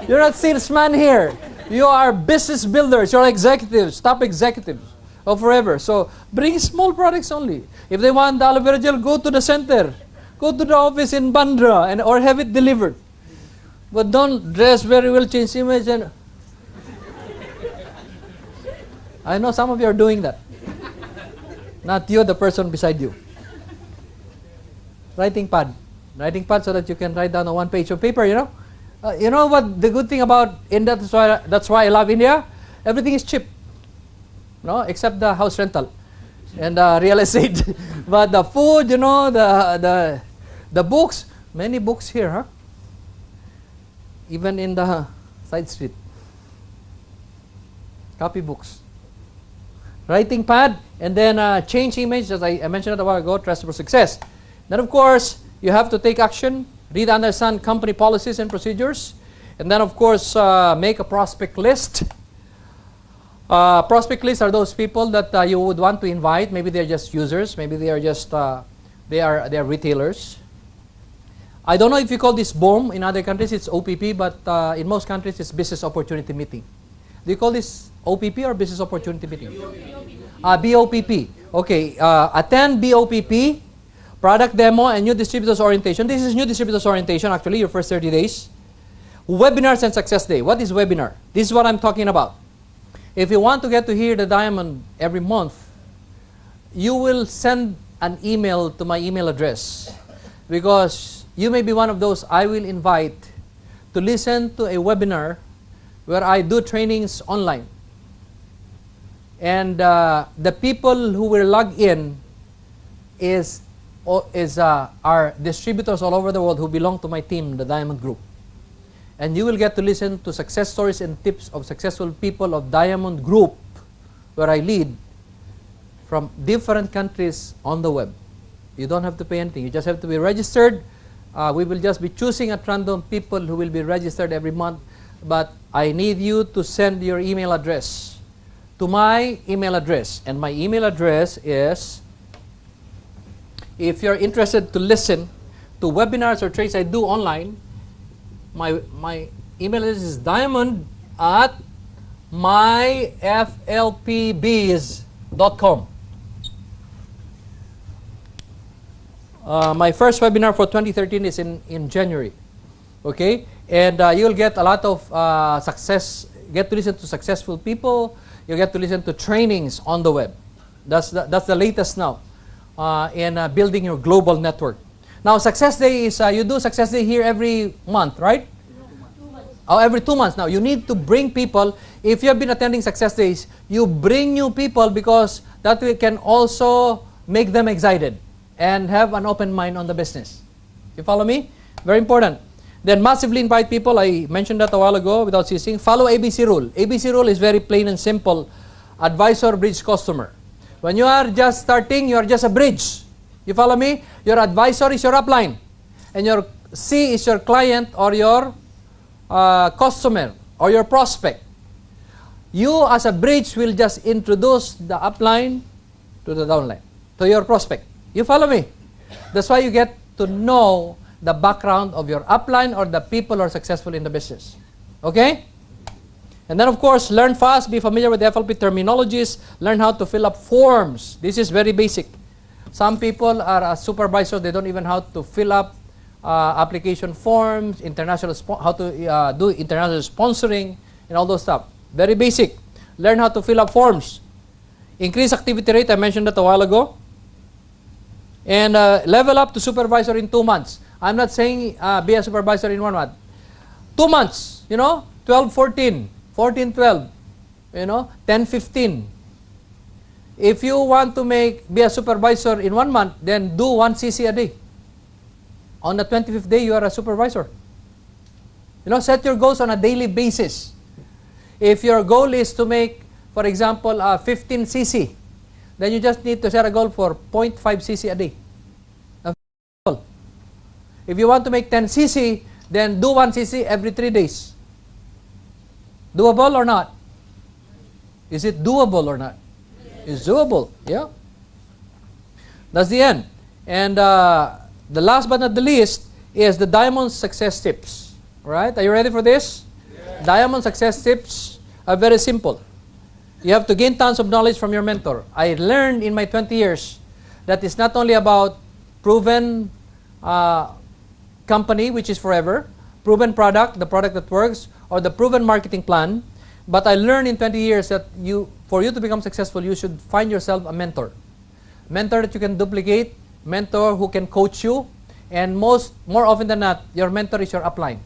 You're not salesmen here. You are business builders. You're executives, top executives of forever. So bring small products only. If they want the aloe vera gel, go to the center. Go to the office in Bandra or have it delivered. But don't dress very well, change image. And I know some of you are doing that. Not you, the person beside you. Writing pad so that you can write down on one page of paper, you know. You know what the good thing about India, that's why I love India? Everything is cheap, no, except the house rental and real estate. But the food, you know, the books, many books here, huh? Even in the side street. Copy books. Writing pad, and then change image, as I mentioned a while ago, trust for success. Then, of course, you have to take action, read and understand company policies and procedures, and then, of course, make a prospect list. Prospect lists are those people that you would want to invite. Maybe they're just users. Maybe they are just they are retailers. I don't know if you call this BOM. In other countries, it's OPP, but in most countries, it's business opportunity meeting. Do you call this OPP or business opportunity meeting? BOPP. Okay. Attend BOPP. Product demo and new distributors orientation. This is new distributors orientation, actually, your first 30 days. Webinars and success day. What is webinar? This is what I'm talking about. If you want to get to hear the diamond every month, you will send an email to my email address, because you may be one of those I will invite to listen to a webinar where I do trainings online. And the people who will log in are distributors all over the world who belong to my team, the Diamond Group. And you will get to listen to success stories and tips of successful people of Diamond Group, where I lead, from different countries on the web. You don't have to pay anything. You just have to be registered. We will just be choosing at random people who will be registered every month. But I need you to send your email address to my email address. And my email address is, if you're interested to listen to webinars or trainings I do online, my email address is diamond@myflpbees.com. My first webinar for 2013 is in January. Okay? And you'll get a lot of success, get to listen to successful people, you get to listen to trainings on the web. That's the latest now. In building your global network. Now, Success Day is, you do Success Day here every month, right? 2 months. Oh, every 2 months. Now, you need to bring people. If you have been attending Success Days, you bring new people, because that way can also make them excited and have an open mind on the business. You follow me? Very important. Then massively invite people. I mentioned that a while ago without ceasing. Follow ABC rule. ABC rule is very plain and simple. Advisor, bridge, customer. When you are just starting, you are just a bridge. You follow me? Your advisor is your upline. And your C is your client or your customer or your prospect. You as a bridge will just introduce the upline to the downline, to your prospect. You follow me? That's why you get to know the background of your upline or the people who are successful in the business. Okay? And then, of course, learn fast, be familiar with the FLP terminologies, learn how to fill up forms. This is very basic. Some people are supervisors, they don't even know how to fill up application forms, how to do international sponsoring, and all those stuff. Very basic. Learn how to fill up forms. Increase activity rate, I mentioned that a while ago. And level up to supervisor in 2 months. I'm not saying be a supervisor in 1 month. 2 months, you know. 12, 14, 14, 12, 10, 15. If you want to be a supervisor in 1 month, then do 1 cc a day. On the 25th day, you are a supervisor. Set your goals on a daily basis. If your goal is to make, for example, 15 cc, then you just need to set a goal for 0.5 cc a day. If you want to make 10 cc, then do 1 cc every 3 days. Doable or not? Is it doable or not? It's doable, yeah. That's the end. And the last but not the least is the Diamond Success Tips. Right? Are you ready for this? Yeah. Diamond Success Tips are very simple. You have to gain tons of knowledge from your mentor. I learned in my 20 years that it's not only about proven company, which is forever, proven product, the product that works, or the proven marketing plan. But I learned in 20 years that for you to become successful, you should find yourself a mentor. Mentor that you can duplicate, mentor who can coach you, and more often than not, your mentor is your upline.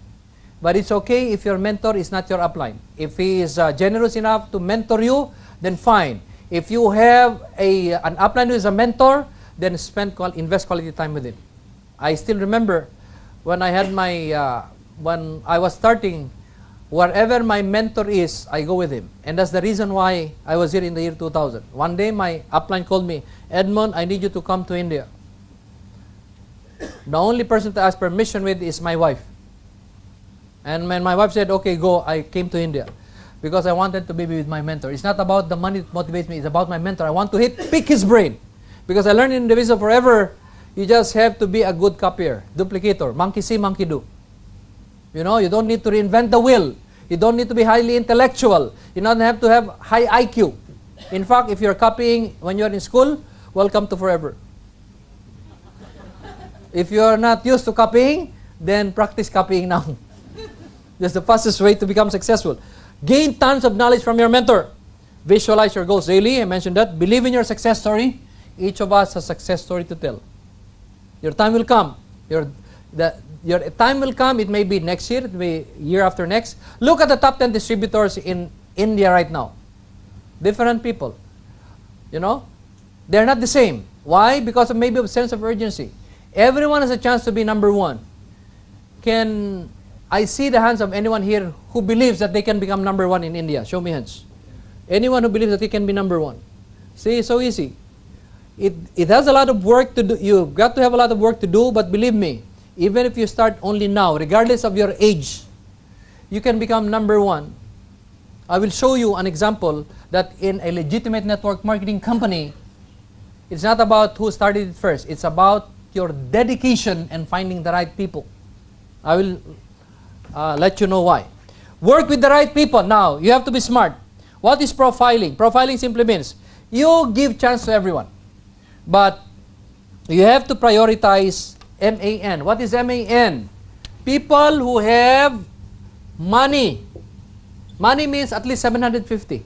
But it's okay if your mentor is not your upline. If he is generous enough to mentor you, then fine. If you have an upline who is a mentor, then invest quality time with him. I still remember when I had when I was starting, wherever my mentor is, I go with him. And that's the reason why I was here in the year 2000. One day, my upline called me, Edmond, I need you to come to India. The only person to ask permission with is my wife. And when my wife said, okay, go, I came to India. Because I wanted to be with my mentor. It's not about the money that motivates me, it's about my mentor. I want to pick his brain. Because I learned in the business of forever, you just have to be a good copier, duplicator, monkey see, monkey do. You don't need to reinvent the wheel. You don't need to be highly intellectual. You don't have to have high IQ. In fact, if you're copying when you're in school, welcome to forever. If you're not used to copying, then practice copying now. That's the fastest way to become successful. Gain tons of knowledge from your mentor. Visualize your goals daily. I mentioned that. Believe in your success story. Each of us has a success story to tell. Your time will come. Your time will come. It may be next year. It may be year after next. Look at the top 10 distributors in India right now. Different people. They're not the same. Why? Because of maybe a sense of urgency. Everyone has a chance to be number one. Can I see the hands of anyone here who believes that they can become number one in India? Show me hands. Anyone who believes that they can be number one. See, it's so easy. It has a lot of work to do. You've got to have a lot of work to do, but believe me, even if you start only now, regardless of your age, you can become number one. I will show you an example that in a legitimate network marketing company, it's not about who started it first. It's about your dedication and finding the right people. I will let you know why. Work with the right people. Now, you have to be smart. What is profiling? Profiling simply means you give chance to everyone. But you have to prioritize MAN. What is MAN? People who have money. Money means at least 750.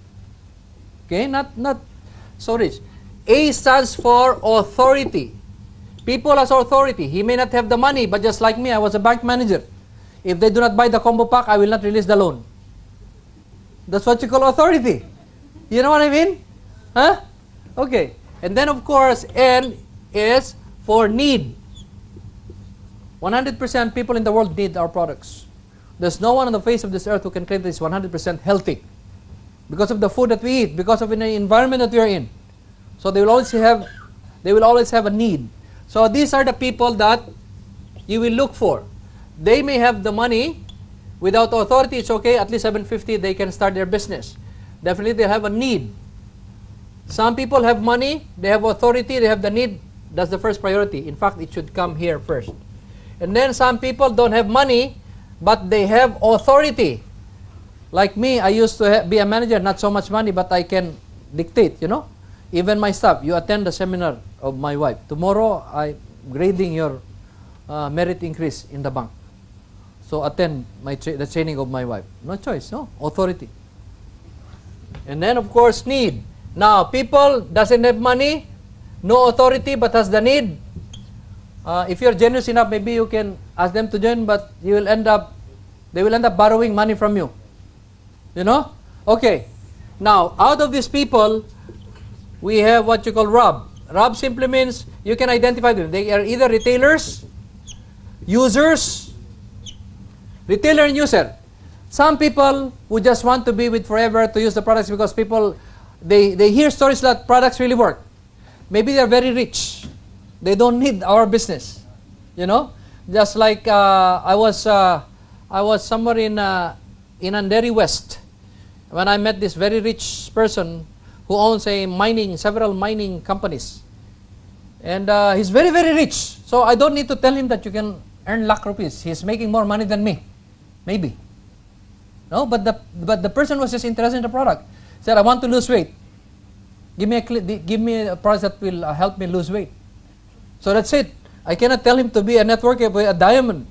Okay, not so rich. A stands for authority. People has authority. He may not have the money, but just like me, I was a bank manager. If they do not buy the combo pack, I will not release the loan. That's what you call authority. You know what I mean? Huh? Okay. And then, of course, N is for need. 100% people in the world need our products. There's no one on the face of this earth who can claim that it's 100% healthy. Because of the food that we eat, because of the environment that we are in. So they will always have a need. So these are the people that you will look for. They may have the money. Without authority, it's okay. At least 750, they can start their business. Definitely, they have a need. Some people have money, they have authority, they have the need. That's the first priority. In fact, it should come here first. And then some people don't have money, but they have authority. Like me, I used to be a manager, not so much money, but I can dictate, Even my staff, you attend the seminar of my wife. Tomorrow, I'm grading your merit increase in the bank. So attend the training of my wife. No choice, no? Authority. And then, of course, need. Now, people doesn't have money, no authority, but has the need. If you're generous enough, maybe you can ask them to join, but they will end up borrowing money from you. You know? Okay. Now, out of these people, we have what you call ROB. ROB simply means you can identify them. They are either retailers, users, retailer and user. Some people who just want to be with forever to use the products because people, they hear stories that products really work. Maybe they're very rich. They don't need our business. You know? Just like I was somewhere in Andheri West when I met this very rich person who owns several mining companies. And he's very, very rich. So I don't need to tell him that you can earn lakh rupees. He's making more money than me. Maybe. No, but the person was just interested in the product. Said, I want to lose weight. Give me a product that will help me lose weight. So that's it. I cannot tell him to be a networker, but a diamond.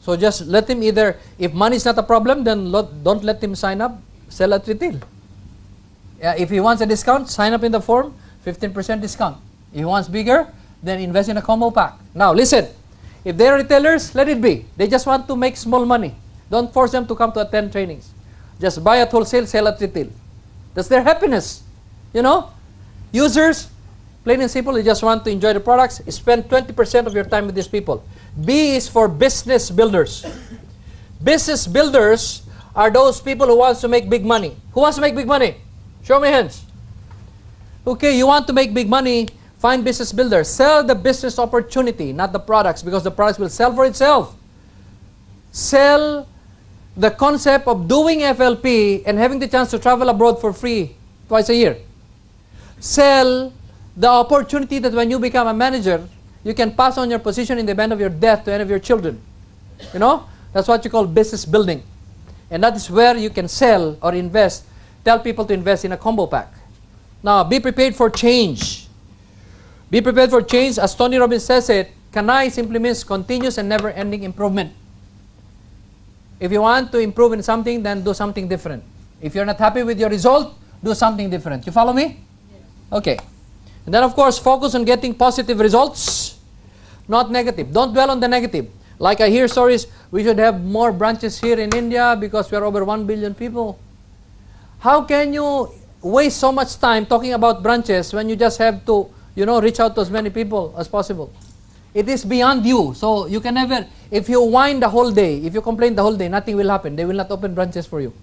So just let him either, if money is not a problem, then don't let him sign up, sell at retail. If he wants a discount, sign up in the form, 15% discount. If he wants bigger, then invest in a combo pack. Now listen, if they're retailers, let it be. They just want to make small money. Don't force them to come to attend trainings. Just buy at wholesale, sell at retail. That's their happiness. You know? Users, plain and simple, you just want to enjoy the products. Spend 20% of your time with these people. B is for business builders. Business builders are those people who want to make big money. Who wants to make big money? Show me hands. Okay, you want to make big money, find business builders. Sell the business opportunity, not the products, because the products will sell for itself. Sell the concept of doing FLP and having the chance to travel abroad for free twice a year. Sell the opportunity that when you become a manager, you can pass on your position in the event of your death to any of your children. You know? That's what you call business building. And that is where you can sell or invest, tell people to invest in a combo pack. Now, be prepared for change. Be prepared for change. As Tony Robbins says it, Kanai simply means continuous and never-ending improvement. If you want to improve in something, then do something different. If you're not happy with your result, do something different. You follow me? Yes. Okay. And then, of course, focus on getting positive results, not negative. Don't dwell on the negative. Like I hear stories, we should have more branches here in India because we are over 1 billion people. How can you waste so much time talking about branches when you just have to, reach out to as many people as possible? It is beyond you. So you can never, if you whine the whole day, if you complain the whole day, nothing will happen. They will not open branches for you.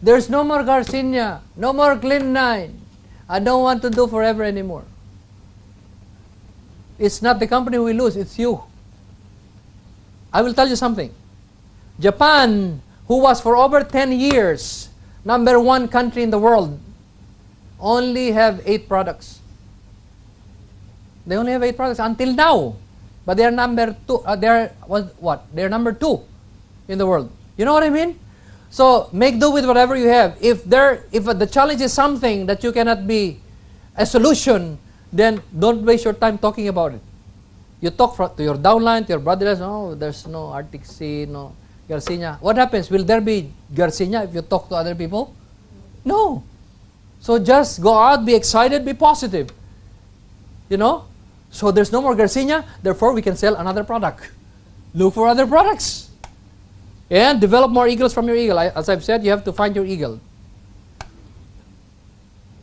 There's no more Garcinia, no more Clean 9. I don't want to do forever anymore. It's not the company we lose, it's you. I will tell you something. Japan, who was for over 10 years #1 country in the world, only have 8 products. They only have 8 products until now. But they are number 2. They're number 2 in the world. You know what I mean? So make do with whatever you have. If the challenge is something that you cannot be a solution, then don't waste your time talking about it. You talk to your downline, to your brothers. Oh, there's no Arctic Sea, no Garcinia. What happens? Will there be Garcinia if you talk to other people? No. So just go out, be excited, be positive. So there's no more Garcinia, therefore we can sell another product. Look for other products. And develop more eagles from your eagle. As I've said, you have to find your eagle.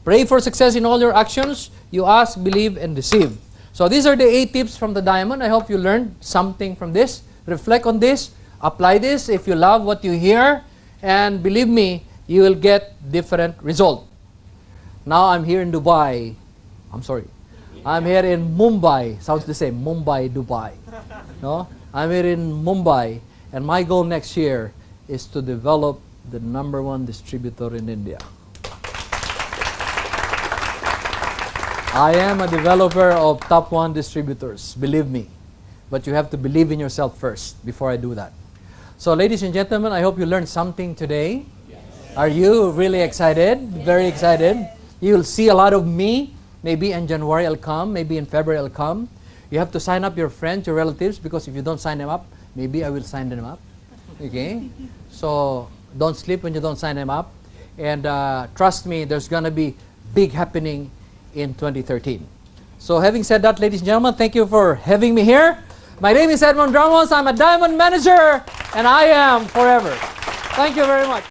Pray for success in all your actions. You ask, believe, and receive. So these are the 8 tips from the diamond. I hope you learned something from this. Reflect on this. Apply this if you love what you hear. And believe me, you will get different result. Now I'm here in Dubai. I'm here in Mumbai. Sounds the same. Mumbai, Dubai. No? I'm here in Mumbai. And my goal next year is to develop the #1 distributor in India. I am a developer of top 1 distributors, believe me. But you have to believe in yourself first before I do that. So ladies and gentlemen, I hope you learned something today. Yes. Are you really excited? Very excited. You will see a lot of me. Maybe in January I'll come, maybe in February I'll come. You have to sign up your friends, your relatives, because if you don't sign them up, maybe I will sign them up. Okay? So don't sleep when you don't sign them up. And trust me, there's going to be big happening in 2013. So having said that, ladies and gentlemen, thank you for having me here. My name is Edmond Ramos. I'm a diamond manager, and I am forever. Thank you very much.